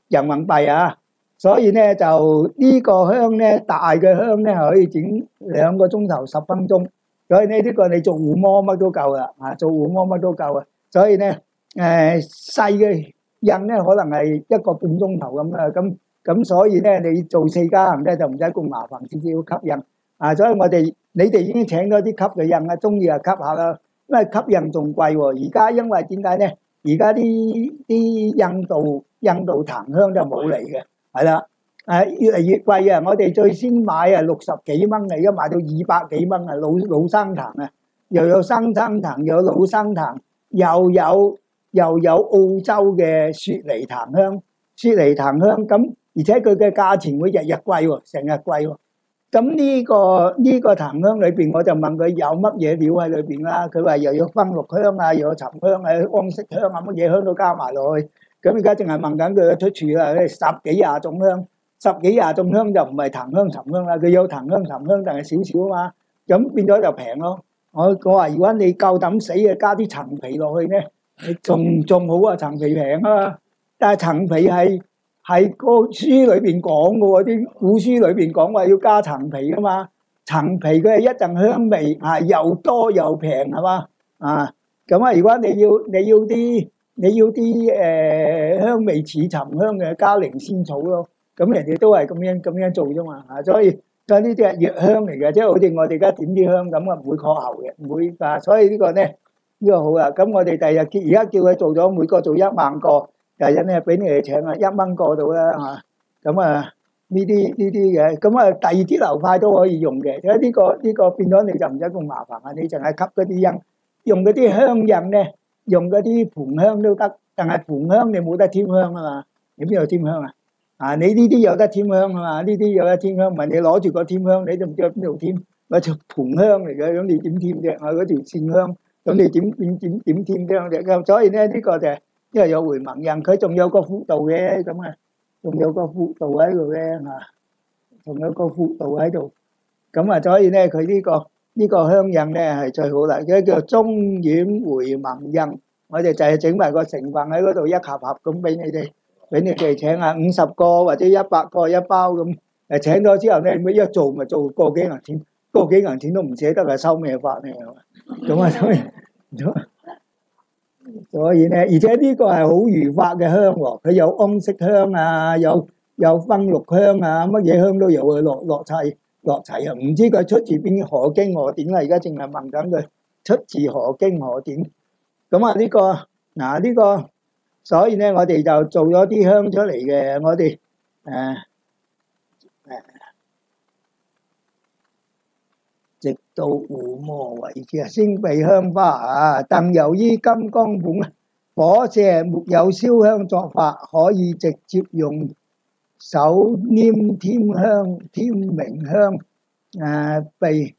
人民幣所以呢就呢個香呢，大嘅香呢可以整2個鐘頭10分鐘。所以呢個你做護摩乜都夠啦做護摩乜都夠。所以呢細嘅印呢可能係1個半鐘頭咁啦。咁所以呢你做4加行呢就唔使咁麻煩，少少吸引。所以你哋已經請咗啲吸嘅印啦，中意就吸下啦。因為吸印仲貴喎，而家因為點解咧？而家啲印度檀香就冇嚟嘅，係啦，越嚟越貴啊！我哋最先買啊60幾蚊啊，而家買到200幾蚊啊，老生檀啊，又有生檀，又有老生檀，又有澳洲嘅雪梨檀香，咁而且佢嘅價錢會日日貴喎，成日貴喎。咁呢個檀香裏邊，我就問佢有乜嘢料喺裏邊啦。佢話又有芬綠香啊，又有沉香啊，安息香啊，乜嘢香都加埋落去。咁而家淨係問緊佢嘅出處啦，10幾廿種香，10幾廿種香就唔係檀香沉香啦。佢有檀香沉香，但係少少啊嘛。咁變咗就平咯。我話如果你夠膽死嘅，加啲陳皮落去咧，你仲好啊，陳皮平啊。但係陳皮係個書裏邊講嘅喎，啲古書裏邊講話要加陳皮噶嘛。陳皮佢係一陣香味，又多又平係嘛。咁啊，如果你要啲香味似沉香嘅，加靈仙草咯。咁人哋都係咁樣做啫嘛。所以呢啲係藥香嚟嘅，即係好似我哋而家點啲香咁啊，唔會過喉嘅，唔會啊。所以呢個咧呢個好啊。咁我哋第日而家叫佢做咗每個做1萬個。第日咧俾你哋請啊，1蚊個到啦嚇。咁啊呢啲嘅，咁啊第二啲流派都可以用嘅。因為呢個變咗你就唔使咁麻煩啊，你淨係吸嗰啲印，用嗰啲香印咧，用嗰啲盤香都得。但係盤香你冇得添香啊嘛，你邊度添香啊？你呢啲有得添香啊嘛，呢啲有得添香，唔係你攞住個添香，你都唔知喺邊度添，嗰條盤香嚟嘅，咁你點添啫？嗰條線香，咁你點添啫？所以咧呢個就係。因為有回紋印，佢仲有個輔導嘅，咁啊，仲有個輔導喺度咧嚇，仲有個輔導喺度，咁啊，所以咧佢呢個香印咧係最好啦，佢叫中丸回紋印，我哋就係整埋個成分喺嗰度一盒盒咁俾你哋請啊，50個或者100個一包咁，請咗之後咧，咪一做咪做個幾銀錢，個幾銀錢都唔捨得啊，收咩法咧？咁啊，所以咧，而且呢個係好如法嘅香喎，佢有安息香啊，有芬綠香啊，乜嘢香都有嘅，落齊啊！唔知佢出自邊何經何典啦？而家淨係問緊佢出自何經何典。咁啊呢個，所以咧我哋就做咗啲香出嚟嘅，我哋直到胡磨為止啊！星避香花啊，鄧由於金剛本火舍沒有燒香作法，可以直接用手拈添香添名香。避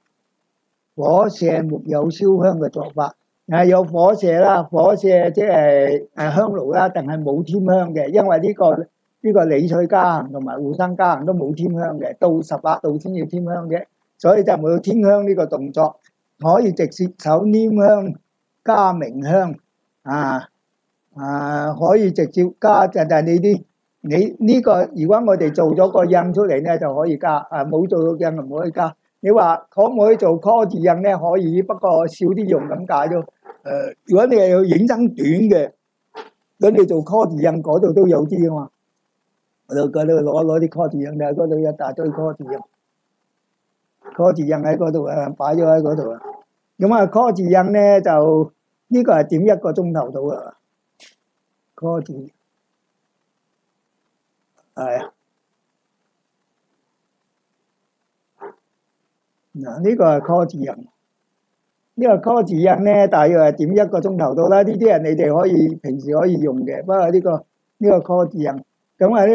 火舍沒有燒香嘅作法，有火舍啦，火舍即係香爐啦，但係冇添香嘅，因為呢個理趣加行同埋護生加行都冇添香嘅，到18度先要添香嘅。所以就冇添香呢個動作，可以直接手拈香加名香可以直接加，但係你呢個如果我哋做咗個印出嚟咧就可以加，冇做到印就唔可以加。你話可唔可以做 call 字印咧？可以，不過少啲用咁解咯。如果你係要影真短嘅，咁你做 call 字印嗰度都有啲啊嘛。嗰度攞啲 call 字印，喺嗰度一大堆 call 字印。call 字印喺嗰度啊，擺咗喺嗰度啊。咁啊，call 字印咧就呢個係點1個鐘頭到啊。call 字係啊，嗱呢個係 call 字印，呢個 call 字印咧大約係點1個鐘頭到啦。呢啲人你哋可以平時可以用嘅，不過呢個 call 字印咁啊呢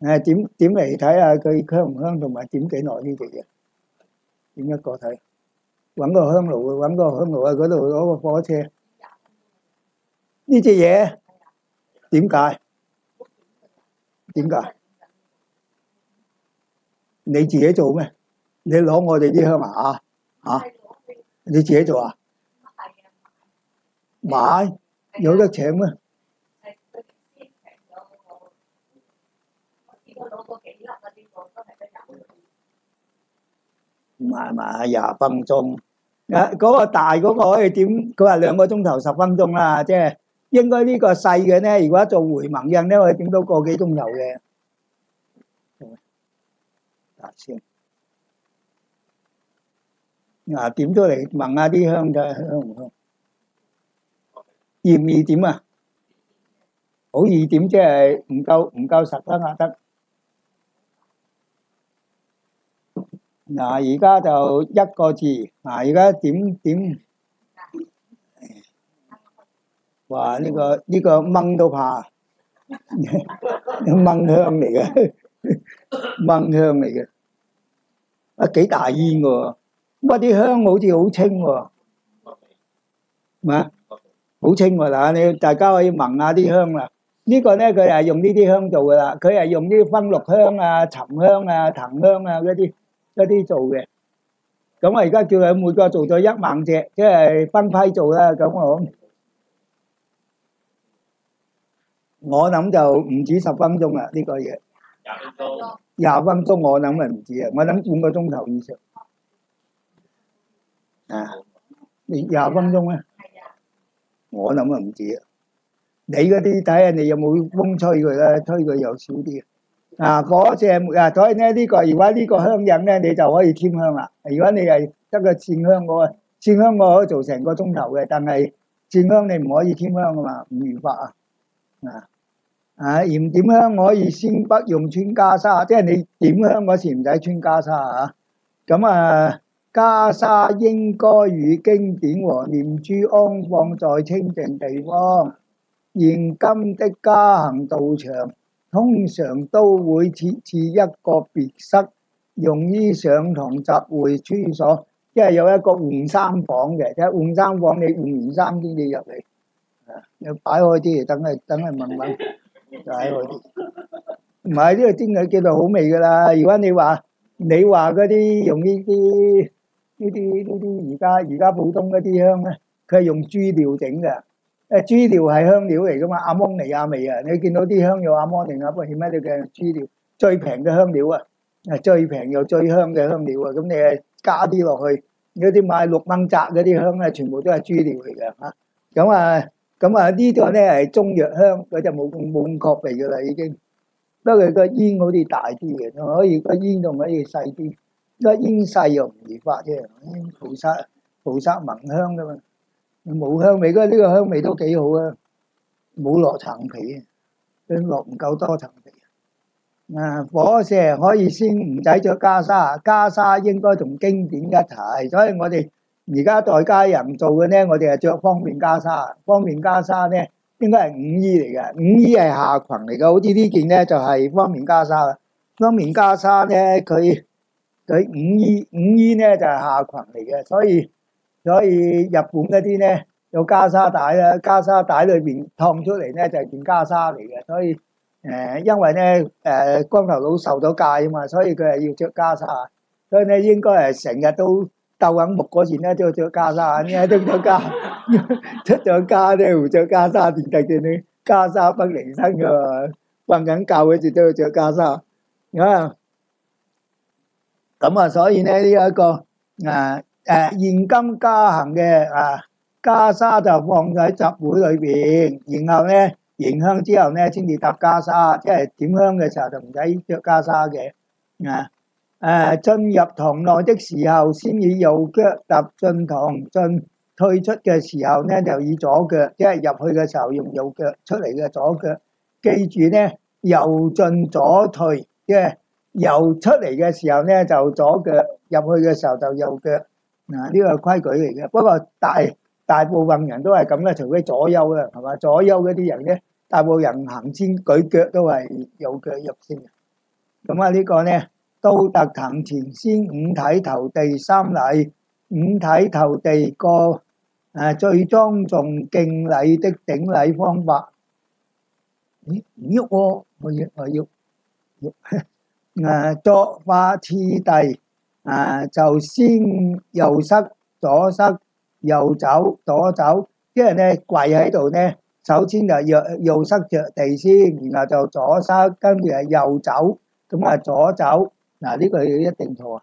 個點嚟睇下佢香唔香同埋點幾耐呢啲嘢。點1個睇，揾個香爐喺嗰度攞個火車。呢隻嘢點解？你自己做咩？你攞我哋啲香你自己做啊？買有得請咩？唔係20分鐘。嗰個大嗰個可以點？佢話2個鐘頭10分鐘啦，即係應該呢個細嘅咧，如果做回紋印咧，可以點到個幾鐘頭嘅。先點出嚟聞下啲香嘅香唔香？易唔易點啊？好易點，即係唔夠10分啊得。而家就一個字，而家點？哇！呢個掹都怕，掹香嚟嘅，掹香嚟嘅，幾大煙喎！乜啲香好似好清喎，好清喎嗱，你大家可以聞下啲香啦。呢個咧佢係用呢啲香做噶啦，佢係用啲薰綠香啊、沉香啊、藤香啊嗰啲做嘅。咁我而家叫佢每個做咗1萬隻，即係分批做啦。咁我諗就唔止10分鐘啦，呢個嘢。20分鐘我諗係唔止啊，我諗半個鐘頭以上。20分鐘咧？我諗啊唔止啊。你嗰啲睇下你有冇風吹佢啦，吹佢又少啲。嗰隻所以咧呢個如果呢個香引咧，你就可以添香啦。如果你係得個線香嗰個，線香我可以做成個鐘頭嘅，但係線香你唔可以添香噶嘛，唔如法啊。鹽點香可以先不用穿袈裟，即係你點香嗰時唔使穿袈裟啊。咁袈裟應該與經典和念珠安放在清淨地方。現今的家行道場通常都會設置一個別室，用於上堂集會處所，即係有一個換衫房嘅，即係換衫房你換完衫先至入嚟，要擺開啲，等佢聞聞，擺開啲。唔係呢個真係叫做好味噶啦。如果你話嗰啲用呢啲而家普通嗰啲香咧，佢係用豬料整嘅。豬料係香料嚟噶嘛，阿摩尼亞味啊！你見到啲香有阿摩尼亞味，點解你嘅豬料最平嘅香料啊？最平又最香嘅香料啊！咁你加啲落去，嗰啲買6蚊紮嗰啲香咧，全部都係豬料嚟嘅嚇。咁呢個咧係中藥香，佢就冇咁確鼻噶啦已經。不過個煙好似大啲嘅，仲可以個煙仲可以細啲。個煙細又唔易發啫，菩薩聞香噶嘛。冇香味，呢個香味都幾好啊！冇落層皮啊，佢落唔夠多層皮。火蛇可以先唔使着袈裟，袈裟應該同經典一齊。所以我哋而家在家人做嘅咧，我哋係着方便袈裟。方便袈紗咧應該係午衣嚟嘅，午衣係下裙嚟嘅。好似呢件咧就係方便袈裟啦。方便袈裟咧，佢午衣咧就係下裙嚟嘅，所以日本嗰啲咧有袈裟帶啦，袈裟帶裏邊燙出嚟咧就係件袈裟嚟嘅，所以因為咧光頭佬受咗戒啊嘛，所以佢係要着袈裟，所以咧應該係成日都鬥緊木嗰時咧都要着袈裟，呢家都着袈，出咗家咧唔着袈裟，點解叫你袈裟不離身噶？瞓緊覺嗰時都要着袈裟咁所以咧呢一個現今家行嘅袈裟就放喺集會裏邊，然後咧迎香之後咧先至搭袈裟，即係點香嘅時候就唔使着袈裟嘅。進入堂內的時候，先以右腳踏進堂，退出嘅時候咧就以左腳，即係入去嘅時候用右腳，出嚟嘅左腳。記住咧，右進左退，即係右出嚟嘅時候咧就左腳，入去嘅時候就右腳。呢個係規矩嚟嘅，不過大部分人都係咁啦，除非左右啦，係嘛？左右嗰啲人咧，大部分人行先舉腳都係右腳入先。咁呢個咧，到達堂前先五體投地3禮，五體投地個最莊重敬禮的頂禮方法。唔喐喎，我要作法次第。就先右膝左膝，右走左走，即係咧跪喺度咧，首先就右膝着地先，然後就左膝，跟住係右走，咁左走。呢個一定錯啊！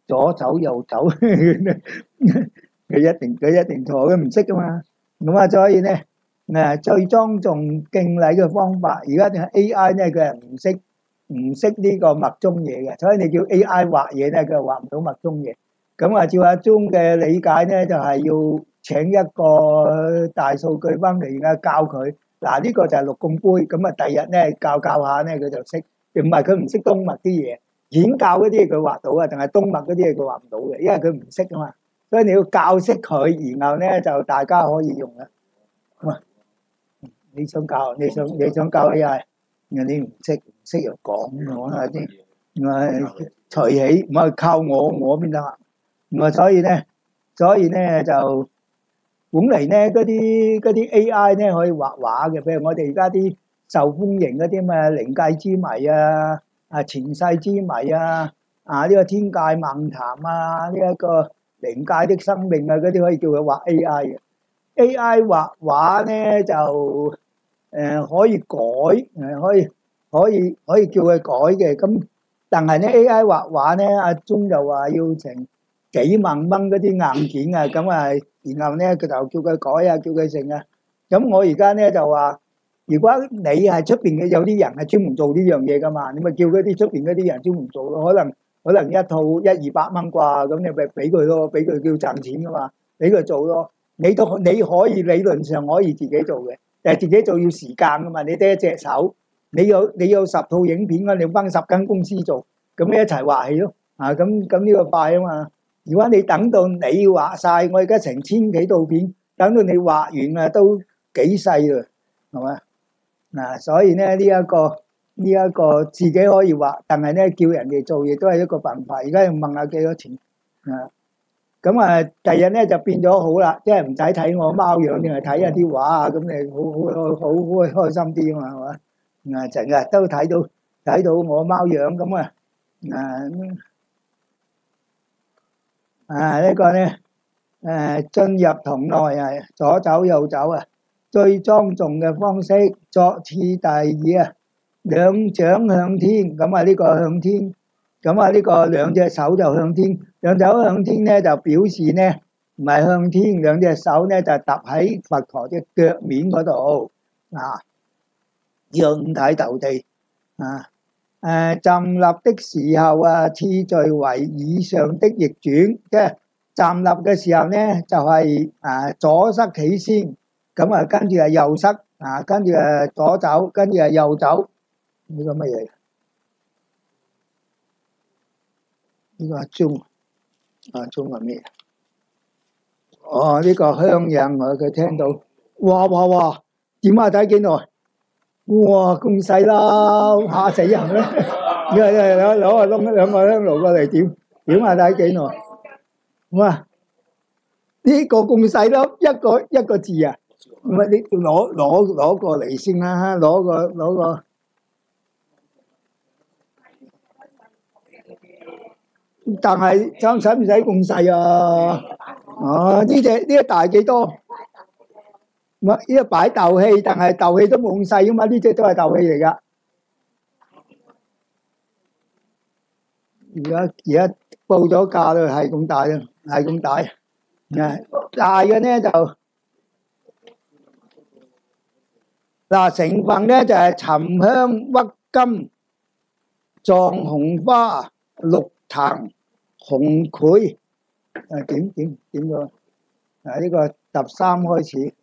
左走右走，佢一定錯，佢唔識噶嘛。咁所以咧最莊重敬禮嘅方法，而家定係 AI 咧，佢係唔識呢個默中嘢嘅，所以你叫 AI 畫嘢咧，佢係畫唔到默中嘢。咁啊，照阿鐘嘅理解咧，就係要請一個大數據翻嚟啊，教佢嗱呢個就係六共杯，咁啊第日咧教下咧佢就識，唔係佢唔識東麥啲嘢，顯教嗰啲嘢佢畫到啊，定係東麥嗰啲嘢佢畫唔到嘅，因為佢唔識啊嘛，所以你要教識佢，然後咧就大家可以用啦。喂，你想教教 AI，你唔識又講我下啲，隨起唔係靠我邊得啊？所以咧就本嚟咧嗰啲 AI 咧可以畫畫嘅，譬如我哋而家啲受歡迎嗰啲咩靈界之謎前世之謎呢個天界漫談呢一個靈界的生命嗰啲可以叫佢畫 AI 嘅。AI 畫畫咧就可以改，可以叫佢改嘅。咁但係咧 AI 畫畫咧，阿鐘就話要成幾萬蚊嗰啲硬件啊，咁啊，然後咧佢就叫佢改啊，叫佢成啊。咁我而家咧就話，如果你係出邊嘅有啲人係專門做呢樣嘢噶嘛，你咪叫嗰啲出邊嗰啲人專門做咯。可能一套100-200蚊啩，咁你咪俾佢咯，俾佢叫賺錢噶嘛，俾佢做咯。你可以理論上可以自己做嘅，但係自己做要時間噶嘛，你得一隻手，你有10套影片啊，你幫10間公司做，咁你一齊畫起咯。咁呢個快啊嘛。如果你等到你畫晒，我而家成千幾套片，等到你畫完啊，都幾世啦，係嘛？所以咧呢一個自己可以畫，但係咧叫人哋做亦都係一個辦法。而家要問下幾多錢啊？咁啊，第日咧就變咗好啦，即係唔使睇我貓樣，淨係睇一啲畫啊，咁你好開心啲啊嘛，係嘛？成日都睇到我貓樣咁啊！呢個咧進入堂內左走右走啊，最莊重嘅方式作次第二兩掌向天，咁啊呢個向天，咁啊呢個兩隻手就向天，兩隻手向天咧就表示咧唔係向天，兩隻手咧就搭喺佛陀嘅腳面嗰度呢個五體投地站立的時候次序為以上的逆轉，即係站立嘅時候咧就係左塞起先，咁跟住係右塞跟住左走，跟住係右走。呢個乜嘢？呢個鐘鐘係咩？呢個香印佢聽到，哇！點睇幾耐？哇，咁細啦，嚇死人咧！攞兩個香爐過嚟點睇幾耐？哇！呢個咁細粒，一個字啊！唔係你攞過嚟先啦，攞個。但係使唔使咁細啊？呢隻大幾多？呢個擺豆器，但係豆器都冇咁細噶嘛，呢隻都係豆器嚟噶。而家報咗價啦，係咁大啦，係咁大。大嘅咧就成分咧就係沉香、鬱金、藏紅花、綠檀、紅檜。點咗？呢個13開始。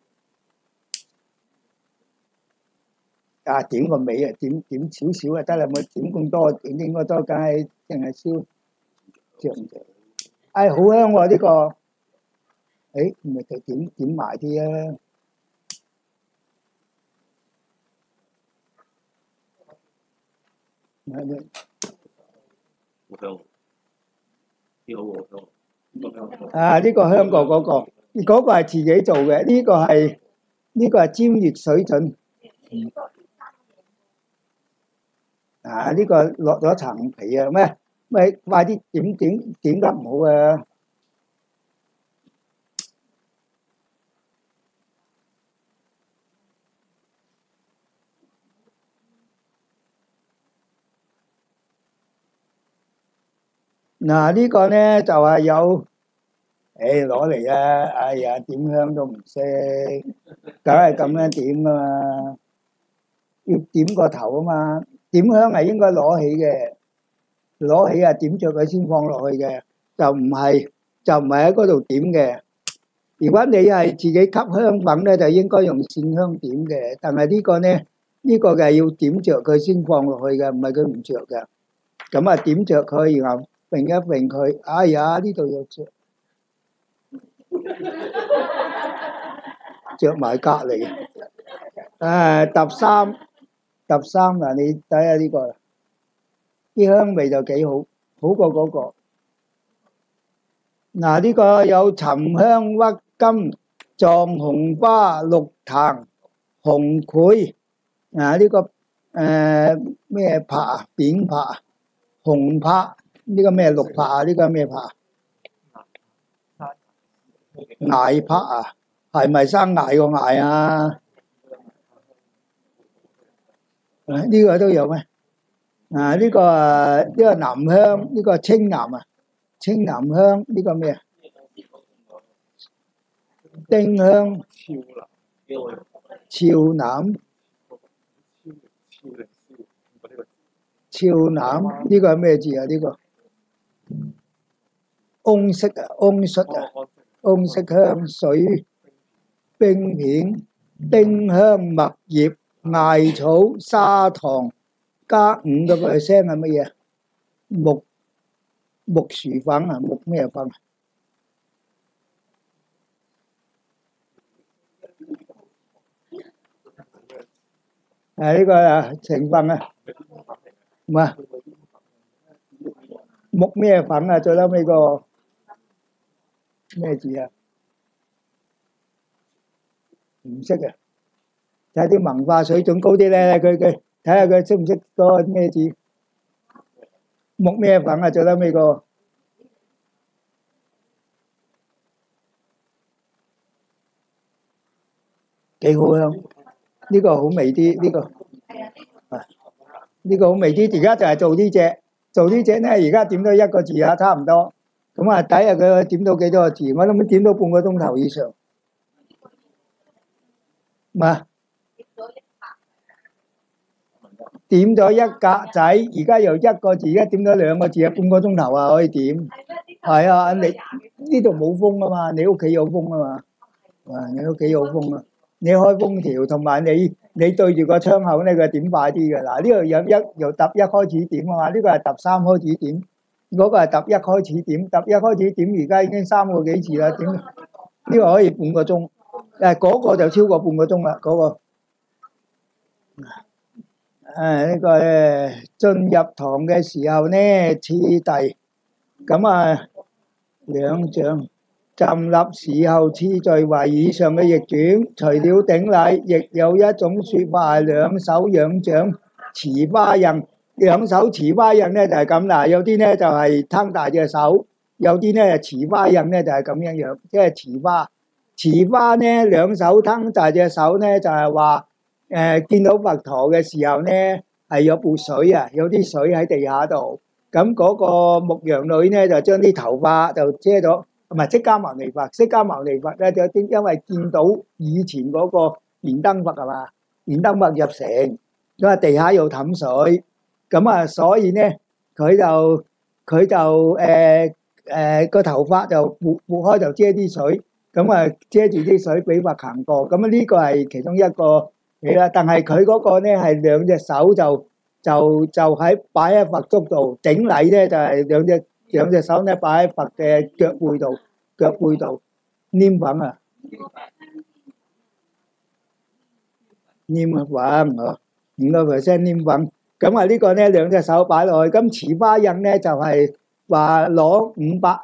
點個尾點少少得啦，冇點咁多，點應該多，梗係淨係燒着唔着？好香喎呢個，唔係就點埋啲啊！好香，呢個香過嗰個係自己做嘅，呢個係尖月水準。呢個落咗層皮啊！咩快啲點得唔好啊！呢個咧就係有，攞嚟啊！哎呀，點香都唔識，梗係咁樣點噶嘛，要點個頭啊嘛。點香係應該攞起嘅，攞起點着佢先放落去嘅，就唔係就唔係喺嗰度點嘅。如果你係自己吸香品咧，就應該用線香點嘅。但係呢個咧，呢個嘅要點着佢先放落去嘅，唔係佢唔着嘅。咁啊點着佢，然後揈一揈佢。哎呀，呢度有着，着埋隔離。揼衫嗱，你睇下呢個，啲香味就幾好，好過嗰個。嗱，呢個有沉香、鬱金、藏紅花、綠檀、紅檜。呢個咩柏啊？扁柏、紅柏，呢個咩綠柏啊？呢個咩柏？崖柏啊？係咪生崖個崖啊？呢個都有咩？呢個南香，呢個青南啊，青南香。呢個咩啊？丁香、俏南、俏南。呢個係咩字啊？呢個翁色啊，翁率啊，翁色香水、冰片、丁香、麥葉、艾草、砂糖，加5%係乜嘢？木薯粉啊？木咩粉啊？呢個啊成分啊，唔係木咩粉啊？最嬲尾個咩字啊？唔識啊！睇啲文化水準高啲咧，佢睇下佢識唔識嗰個咩字？木咩粉啊？最嬲尾個幾好香，呢個好味啲，呢個呢個好味啲。而家就係做呢隻咧，而家點到1個字啊，差唔多。咁啊，睇下佢點到幾多個字，我諗點到半個鐘頭以上。點咗1格仔，而家由1個字，而家點咗2個字啊，半個鐘頭啊可以點。係啊，你呢度冇風啊嘛，你屋企有風啊嘛。你屋企有風啊，你開空調，同埋你對住個窗口咧，佢點快啲嘅。嗱，呢度由揼1開始點啊嘛，呢個係揼3開始點，嗰個係揼1開始點，揼1開始點，而家已經3個幾字啦，點呢個可以半個鐘，嗰個就超過半個鐘啦，嗰個。呢個進入堂嘅時候呢，次第咁啊兩掌站立時候次序為以上嘅逆轉。除了頂禮，亦有一種説法係兩手仰掌持花印。兩手持花印呢就係咁啦，有啲呢就係攤大隻手，有啲呢持花印呢就係咁樣樣，即係持花。持花呢兩手攤大隻手呢就係話見到佛陀嘅時候呢係有潑水啊，有啲水喺地下度。咁嗰個牧羊女呢就將啲頭髮就遮咗，唔係釋迦牟尼佛。釋迦牟尼佛咧就因為見到以前嗰個燃燈佛係嘛，燃燈佛入城，咁啊地下有氹水，咁啊所以呢佢就個頭髮就撥開就遮啲水，咁啊遮住啲水俾佛行過。咁啊呢個係其中一個嘢啦。但係佢嗰個呢係兩隻手就喺擺喺佛足度，頂禮咧就係兩隻手咧擺喺佛嘅腳背度黏粉啊，黏粉啊，5% 黏粉。咁啊呢個咧兩隻手擺落去，咁持花印咧就係話攞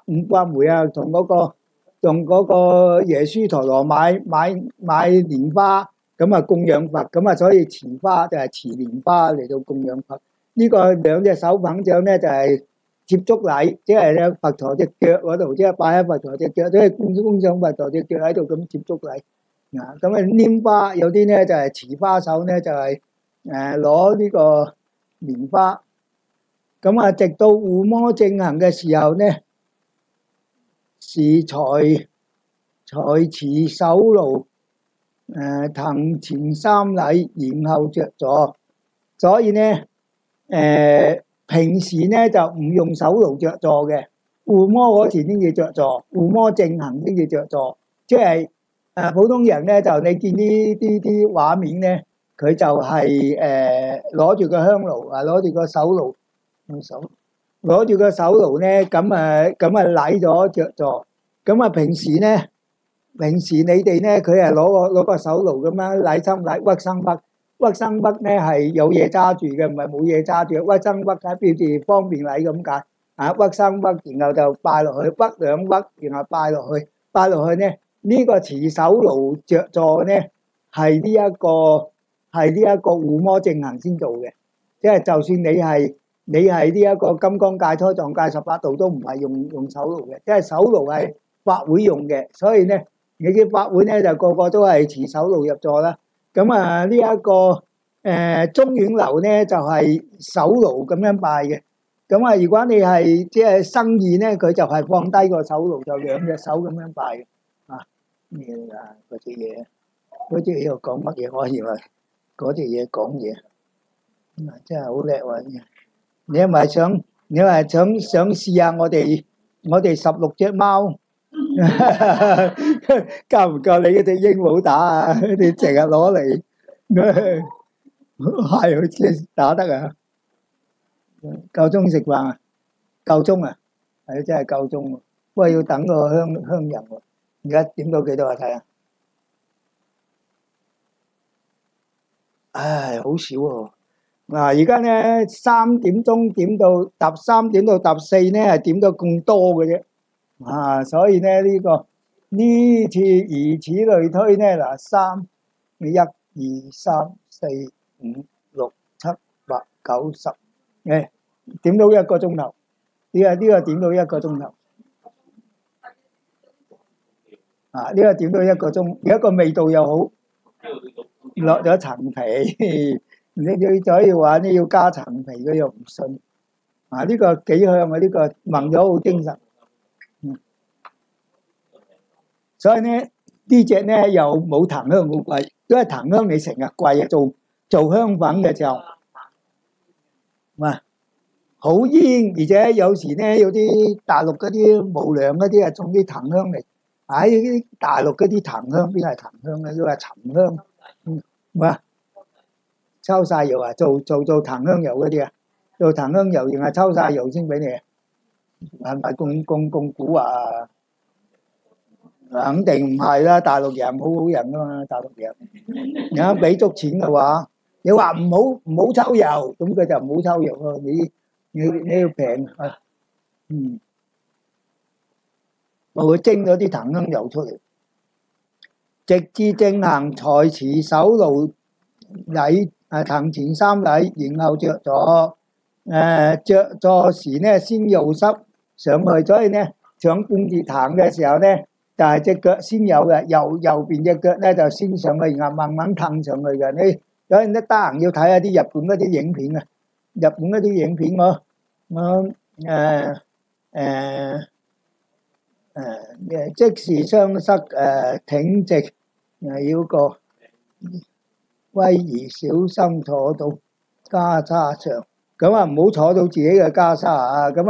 500枚啊，同嗰個耶輸陀羅買蓮花。咁啊供養佛，咁啊所以持花就係持蓮花嚟到供養佛。呢個兩隻手捧掌咧就係接觸禮，即係咧佛陀隻腳嗰度，即係擺喺佛陀隻腳，即係供上佛陀隻腳喺度咁接觸禮。咁啊拈花，有啲咧就係持花手咧就係攞呢個蓮花。咁啊直到護摩正行嘅時候咧，是才持手爐。騰前3禮，然後着座。所以呢，平時呢就唔用手爐着座嘅，護摩嗰時先至着座，護摩正行先至着座，即係普通人咧就你見啲畫面咧，佢就係攞住個香爐啊，攞住個手爐，攞住個手爐咧，咁禮咗着座。咁平時你哋咧，佢係攞個手爐咁樣禮生禮屈生屈，屈生屈咧係有嘢揸住嘅，唔係冇嘢揸住。屈生屈係表示方便禮咁解。屈生屈，然後就拜落去，屈兩屈，然後拜落去，拜落去咧，呢個持手爐着座咧係呢一個護摩正行先做嘅，即係就算你係呢一個金剛界、初藏界、18道都唔係用手爐嘅，即係手爐係法會用嘅，所以咧你啲法會咧就個個都係持手爐入座啦。咁呢一個中院樓咧就係手爐咁樣拜嘅。咁如果你係即係生意咧，佢就係放低個手爐，就兩隻手咁樣拜嘅。咩啊？嗰隻嘢又講乜嘢？我以為嗰隻嘢講嘢，真係好叻喎！你係咪想試下我哋16隻貓夠唔夠你嗰隻鸚鵡打啊？你成日攞嚟係好似打得啊！夠鐘食飯啊？夠鐘啊？係真係夠鐘喎，不過要等個香人喎。而家點到幾多啊？睇下，唉，好少喎。而家咧3點鐘點到13點到14咧，係點到咁多嘅啫。所以咧呢次如此類推咧，1、2、3、4、5、6、7、8、9、10，點到1個鐘頭。呢個點到1個鐘頭。呢個點到1個鐘，而家個味道又好，落咗層皮。你可以話你要加層皮，佢又唔信。呢個幾香啊！呢個聞咗好精神。所以咧呢隻咧又冇檀香好貴，因為檀香你成日貴啊，做香粉嘅時候，好煙，而且有時咧有啲大陸嗰啲無良嗰啲種啲檀香嚟。啲大陸嗰啲檀香邊係檀香咧？都係沉香。抽晒油啊！做檀香油嗰啲啊，做檀香油定係抽晒油先俾你啊？係咪咁古啊？肯定唔係啦！大陸人好人噶嘛，大陸人而家俾足錢嘅話，你話唔好抽油，咁佢就唔好抽油咯。你要平啊，我會蒸咗啲檀香油出嚟，直至正行才持手爐禮行前3禮，然後着座。着座時咧先右濕上去，所以咧上半截行嘅時候咧，就係隻腳先有嘅，右邊隻腳咧就先上去，然後慢慢騰上去嘅。你所以咧得閒要睇下啲日本嗰啲影片啊，日本嗰啲影片即時雙膝挺直，要個威儀小心坐到袈裟上。咁唔好坐到自己嘅袈裟啊！金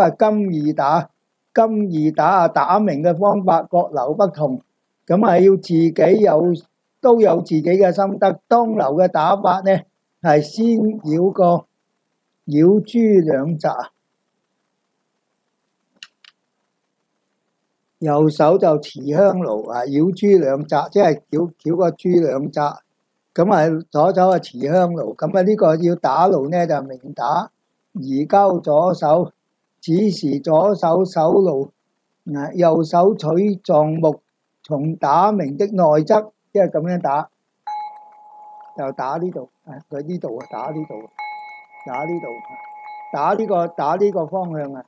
二打打鳴嘅方法各流不同，咁要自己都有自己嘅心得。當流嘅打法呢，係先繞珠兩匝，右手就持香爐繞珠兩匝，即係繞個珠兩匝。咁左手持香爐，咁呢個要打爐呢，就明打。移交左手，此時左手手爐，右手取藏木，從打鳴的內側，即係咁樣打，就打呢度，佢呢度打呢度，打呢個方向啊，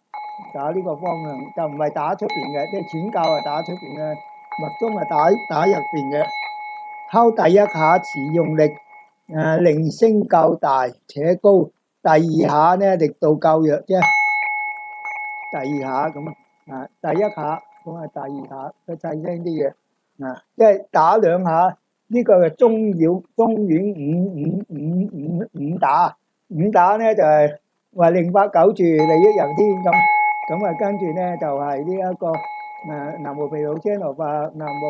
打呢個方向就唔係打出邊嘅，即係淺教打出邊嘅，密宗打入邊嘅。敲第一下時用力，令聲較大且高。第2下呢力度夠弱啫，第2下咁第1下咁第2下佢細聲啲嘅，即係打2下，呢個係中院五打，5打呢就係話令法久住利益人天咁，咁啊，跟住咧就係呢一個南無毗盧遮那佛，南無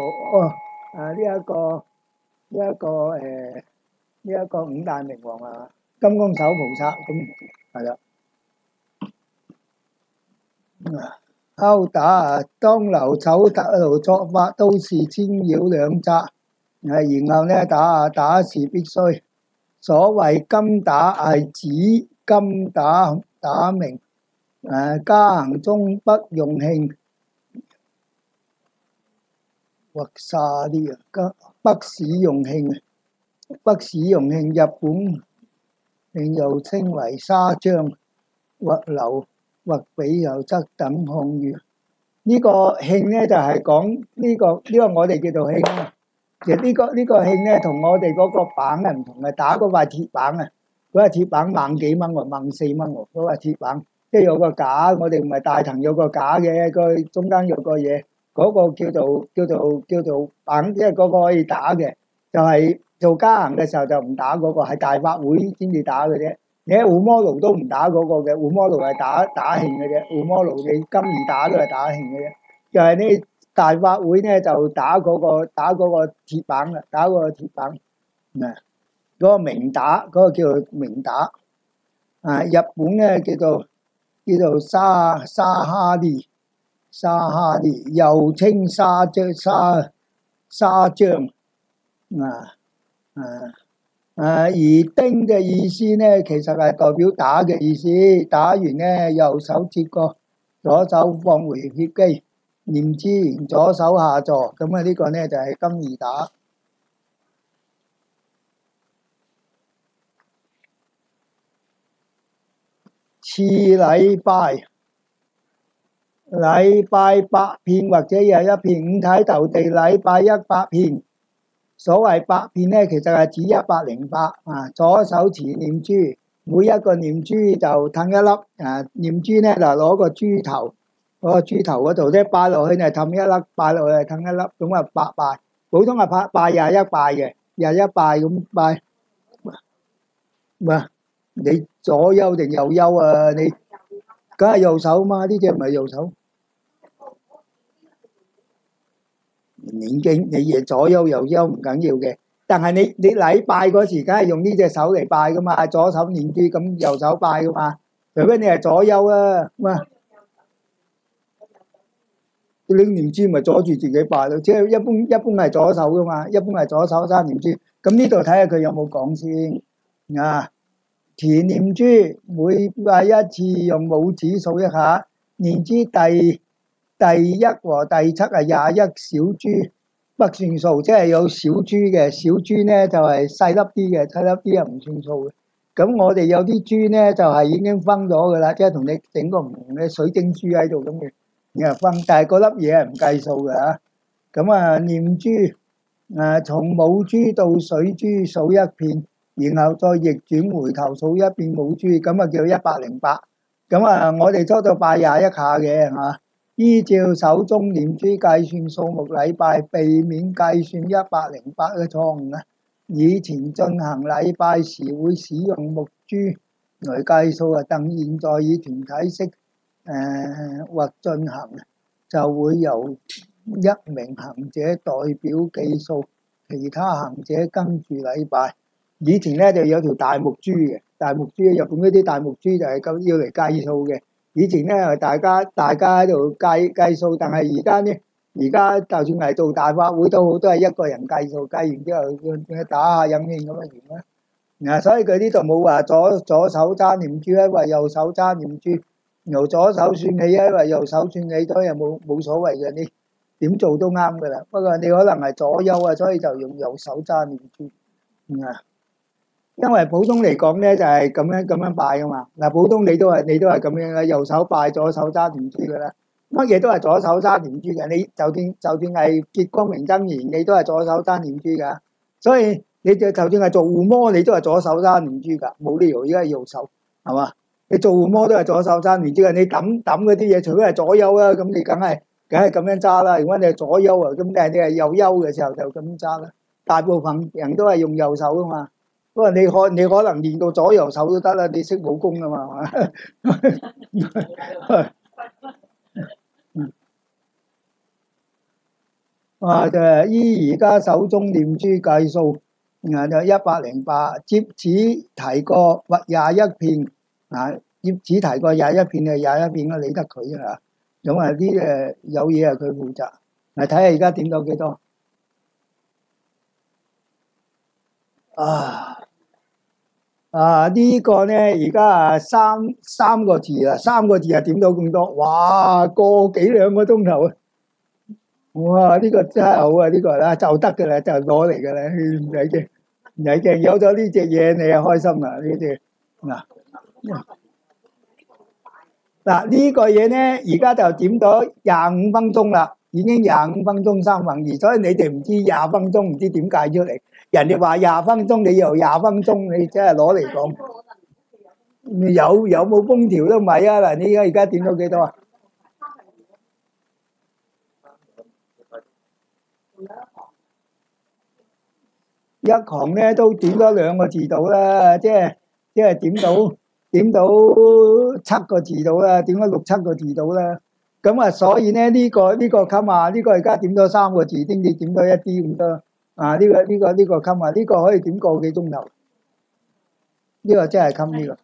呢一個五大明王啊，金剛手菩薩咁係啦。勾打啊，當留手特路作法，都是千繞兩匝。然後咧打是必須。所謂金打係指金打明。加行中不用磬或沙啲啊，不使用磬，不使用磬。日本磬又稱為沙漿或流或比由則等漢語。呢個磬咧就係講呢個我哋叫做磬啊。其實呢個磬咧同我哋嗰個板係唔同嘅，打嗰塊鐵板啊，嗰塊鐵板萬幾蚊喎，萬4蚊喎，嗰塊鐵板。即係有個架，我哋唔係大藤有個架嘅，個中間有個嘢，嗰個叫做板，即係嗰個可以打嘅。就係做加行嘅時候就唔打嗰個，係大法會先至打嘅啫。你喺護摩爐都唔打嗰個嘅，護摩爐係打磬嘅啫。護摩爐你金魚打都係打磬嘅啫。就係呢大法會咧就打嗰個鐵板啦，打嗰個鐵板嗰個明打，嗰個叫做明打。日本咧叫做沙哈利，又稱沙漿而丁嘅意思咧，其實係代表打嘅意思。打完咧，右手接過，左手放回歇機，念之然左手下座。咁呢個咧就係金魚打。次禮拜8遍或者21遍，五體投地禮拜100遍。所謂百遍咧，其實係指108。左手持念珠，每一個念珠就褪一粒。念珠咧就攞個珠頭，嗰個珠頭嗰度咧拜落去就褪一粒，拜落去就褪一粒，咁啊8拜。普通係拜21拜嘅，21拜咁拜。你左右定右優啊？你梗係右手嘛？呢隻唔係右手。念經你嘢左優右優唔緊要嘅，但係你禮拜嗰時，梗係用呢隻手嚟拜噶嘛，左手念珠，咁右手拜噶嘛。除非你係左優啊，拎念珠咪阻住自己拜咯。即係一般係左手噶嘛，一般係左手揸念珠。咁呢度睇下佢有冇講先。持念珠每拜一次，用拇指數一下，念珠第1和第7係21小珠，不算數，即係有小珠嘅。小珠呢就係細粒啲嘅，細粒啲係唔算數嘅。咁我哋有啲珠呢就係已經分咗噶啦，即係同你整個唔同嘅水晶珠喺度咁嘅，然後分，但係嗰粒嘢係唔計數嘅嚇。咁念珠從母珠到水珠數1遍，然後再逆轉回頭數1遍母珠，咁叫108。咁我哋初度拜21下嘅嚇。依照手中念珠計算數目禮拜，避免計算108嘅錯誤。以前進行禮拜時會使用木珠來計數，但現在以團體式或進行，就會由一名行者代表計數，其他行者跟住禮拜。以前咧就有條大木珠嘅，大木珠日本嗰啲大木珠就係咁要嚟計數嘅。以前咧大家喺度計數，但係而家就算係做大法會都好，都係一個人計數，計完之後打下飲氣咁啊完啦。所以佢呢度冇話左手揸念珠，因為右手揸念珠，由左手算起，因為右手算起，所以冇所謂嘅，你點做都啱噶啦。不過你可能係左優啊，所以就用右手揸念珠。因為普通嚟講咧就係咁樣拜噶嘛。普通你都係咁樣嘅，右手拜，左手揸念珠噶啦。乜嘢都係左手揸念珠嘅。你就算係結光明真言，你都係左手揸念珠噶。所以你就算係做護摩，你都係左手揸念珠噶，冇理由而家係右手，係嘛？你做護摩都係左手揸念珠嘅。你抌嗰啲嘢，除非係左優啦，咁你梗係咁樣揸啦。如果你係左優啊，咁但係你係右優嘅時候就咁樣揸啦。大部分人都係用右手噶嘛。不過你可能練到左右手都得啦，你識武功噶嘛，係嘛？就係依而家手中念珠計數，就108。接此提過或21遍，接此提過21遍就21遍啦，理得佢啊。咁啲有嘢係佢負責。嚟睇下而家點到幾多？呢個咧而家三個字啦，3個字啊點到咁多？哇，個幾兩個鐘頭啊！哇，呢個真係好啊！呢個啦就得嘅啦，就攞嚟嘅啦，唔使驚，唔使驚。有咗呢隻嘢，你就開心啦！呢隻呢個嘢咧，而家就點到25分鐘啦，已經25分鐘2/3，所以你哋唔知20分鐘唔知點計出嚟。人哋話20分鐘，你又20分鐘，你真係攞嚟講。有冇封條都唔係啊！嗱，你而家點到幾多啊？一行咧都點咗2個字到啦，即係點到7個字到啦，點咗6、7個字到啦。咁啊，所以咧呢個襟啊，呢個而家點咗3個字，先至點到一啲咁多。呢個襟啊，呢個可以點個幾鐘頭。呢個真係襟呢個。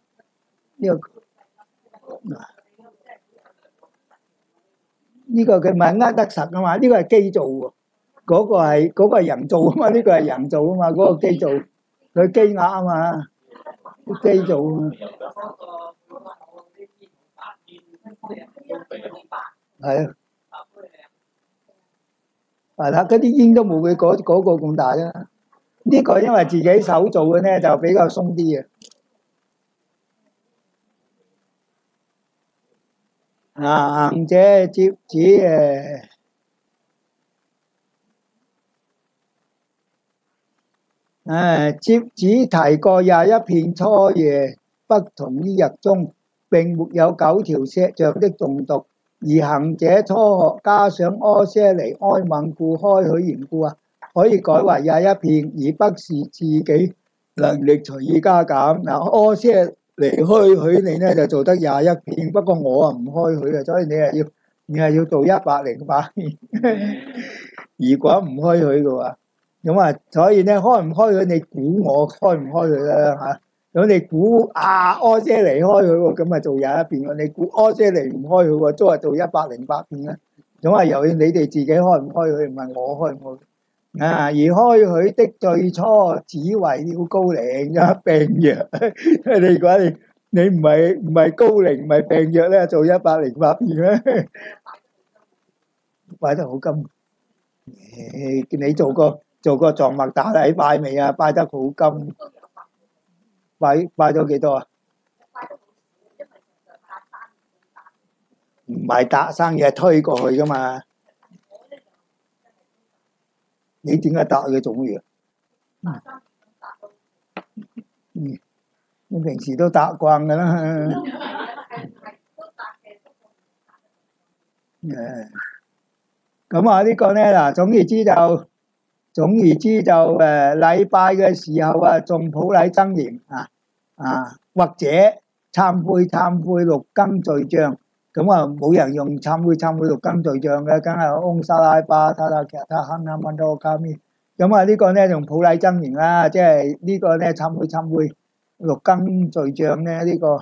呢個佢唔係呃得實啊嘛，呢個係機做喎。嗰個係人做啊嘛，呢個係人做啊嘛，嗰個機做，佢機額啊嘛，機做啊嘛。係啊，係啦，嗰啲煙都冇佢嗰個咁大啦。呢個因為自己手做嘅咧，就比較鬆啲嘅。行者接旨接旨提過21遍初夜不同於日中，並沒有9條石像的誦讀，而行者初學加上阿闍黎哀愍故開許緣故可以改為21遍，而不是自己能力隨意加減。阿闍黎開許你咧就做得21遍，不過我唔開許啊，所以你係要做108遍。如果唔開許嘅話，咁所以咧開唔開許你估我開唔開許啦嚇。咁你估阿闍黎開許喎，咁做21遍喎。你估阿闍黎唔開許喎，都係做108遍啦。咁由於你哋自己開唔開許，唔係我開唔開許。而開許的最初只為了高齡病弱。你如果你唔係高齡唔係病弱咧，做108遍咧，拜得好金。你做個藏麥打禮拜未啊？拜得好金，拜咗幾多啊？唔係搭生意，係推過去噶嘛。你點解搭佢做乜嘢？你平時都搭慣噶啦。咁呢個咧嗱，總而之就禮拜嘅時候誦普禮真言或者懺悔六根罪障。咁冇人用懺悔六根罪障嘅，梗係嗡沙拉巴他他其他亨那曼多卡咪。咁呢個咧用普禮真言啦，即係呢個咧懺悔六根罪障咧，呢個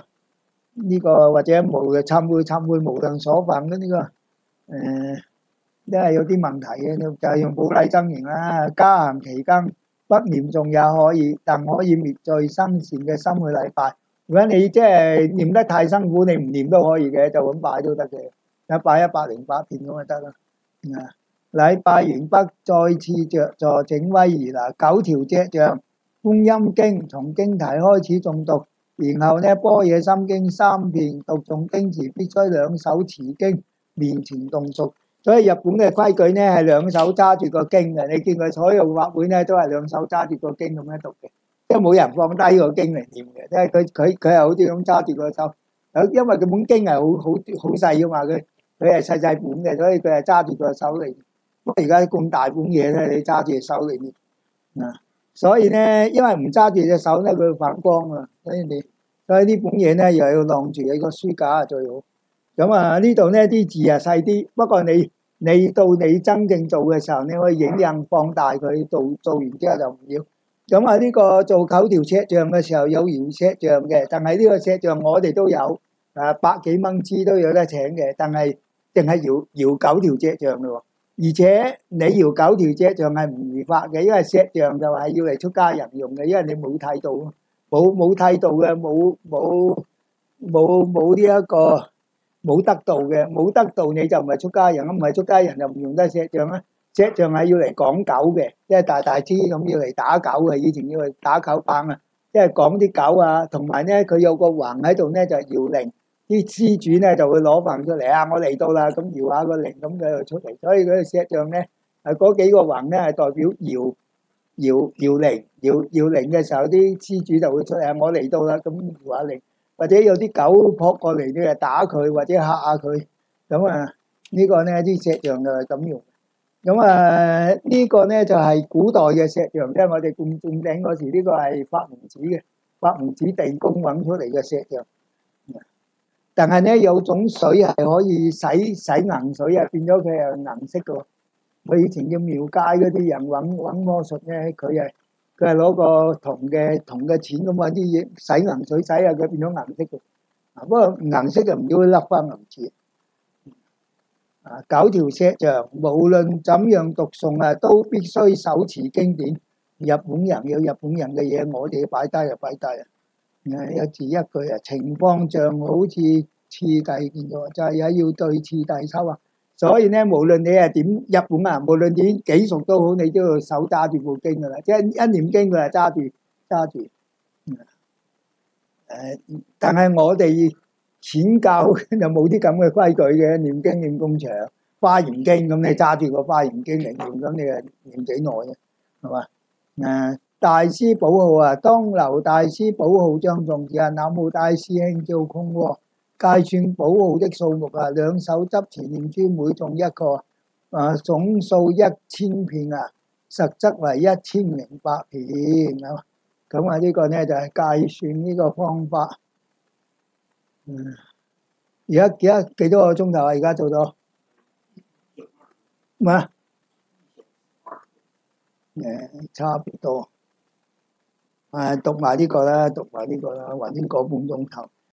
或者懺悔無量所犯嘅呢個都係有啲問題嘅，就係用普禮真言啦。加行期間不念誦也可以，但可以滅罪生善嘅心去禮拜。如果你即係念得太辛苦，你唔念都可以嘅，就咁拜都得嘅，拜108遍咁就得啦。禮拜完畢，再次着座請威儀9條隻像，觀音經從經題開始誦讀，然後呢般若心經3遍，讀誦經時必須兩手持經，面前動熟。所以日本嘅規矩呢係兩手揸住個經嘅，你見佢所有法會呢都係兩手揸住個經咁樣讀嘅。即係冇人放低個經嚟念嘅，即係佢係好似咁揸住個手，因為佢本經係好細噶嘛，佢係細本嘅，所以佢係揸住個手嚟。不過而家咁大本嘢咧，你揸住隻手嚟念所以咧，因為唔揸住隻手咧，佢會反光啊，所以呢本嘢咧又要晾住你個書架最好。咁呢度呢啲字細啲，不過你你到你真正做嘅時候，你可以影印放大佢，做完之後就唔要。咁啊，呢個做9條尺像嘅時候有搖尺像嘅，但係呢個尺像我哋都有，百幾蚊支都有得請嘅，但係淨係搖9條尺像咯。而且你搖9條尺像係唔違法嘅，因為石像就係要嚟出家人用嘅，因為你冇剃度，冇剃度嘅，冇呢一個冇得道嘅，冇得道你就唔係出家人，唔係出家人就唔用得石像啦。石像係要嚟講狗嘅，即係大支咁要嚟打狗嘅，以前要嚟打狗棒啊，即係講啲狗啊，同埋咧佢有個橫喺度咧就係搖鈴，啲施主咧就會攞棒出嚟啊，我嚟到啦，咁搖下個鈴咁佢就出嚟，所以嗰個石像咧係嗰幾個橫咧係代表搖鈴嘅時候，啲施主就會出嚟啊，我嚟到啦，咁搖下鈴。或者有啲狗撲過嚟，你就打佢或者嚇下佢，咁啊呢個咧啲石像就係咁用。咁呢個咧就係古代嘅石像，即係我哋供頂嗰時，呢個係法門寺嘅法門寺地公揾出嚟嘅石像。但係咧有種水係可以洗銀水啊，變咗佢係銀色嘅。我以前叫廟街嗰啲人揾魔術咧，佢係攞個銅嘅錢咁啊啲嘢洗銀水洗下佢變咗銀色嘅，不過銀色就唔要甩翻銀錢。9條石像無論怎樣讀誦啊，都必須手持經典。日本人有日本人嘅嘢，我哋擺低就擺低啊。一字一句啊，情況像好似次第見到，就係要對次第收啊。所以咧，無論你係點日本啊，無論點幾熟都好，你都要手揸住部經噶啦，即係一念經佢係揸住。但係我哋淺教就冇啲咁嘅規矩嘅，念經念咁長，華嚴經咁你揸住個華嚴經嚟念，咁你係念幾耐嘅，係嘛？大師寶號啊，當留大師寶號將誦時啊，南無大師兄照空喎。計算寶號的數目啊，兩手執持念珠，每誦一個，總數1000片啊，實則為1008片啊。咁呢個咧就係計算呢個方法。而家幾多個鐘頭啊？而家做到咩？差唔多。讀埋呢個啦，或者個半鐘頭。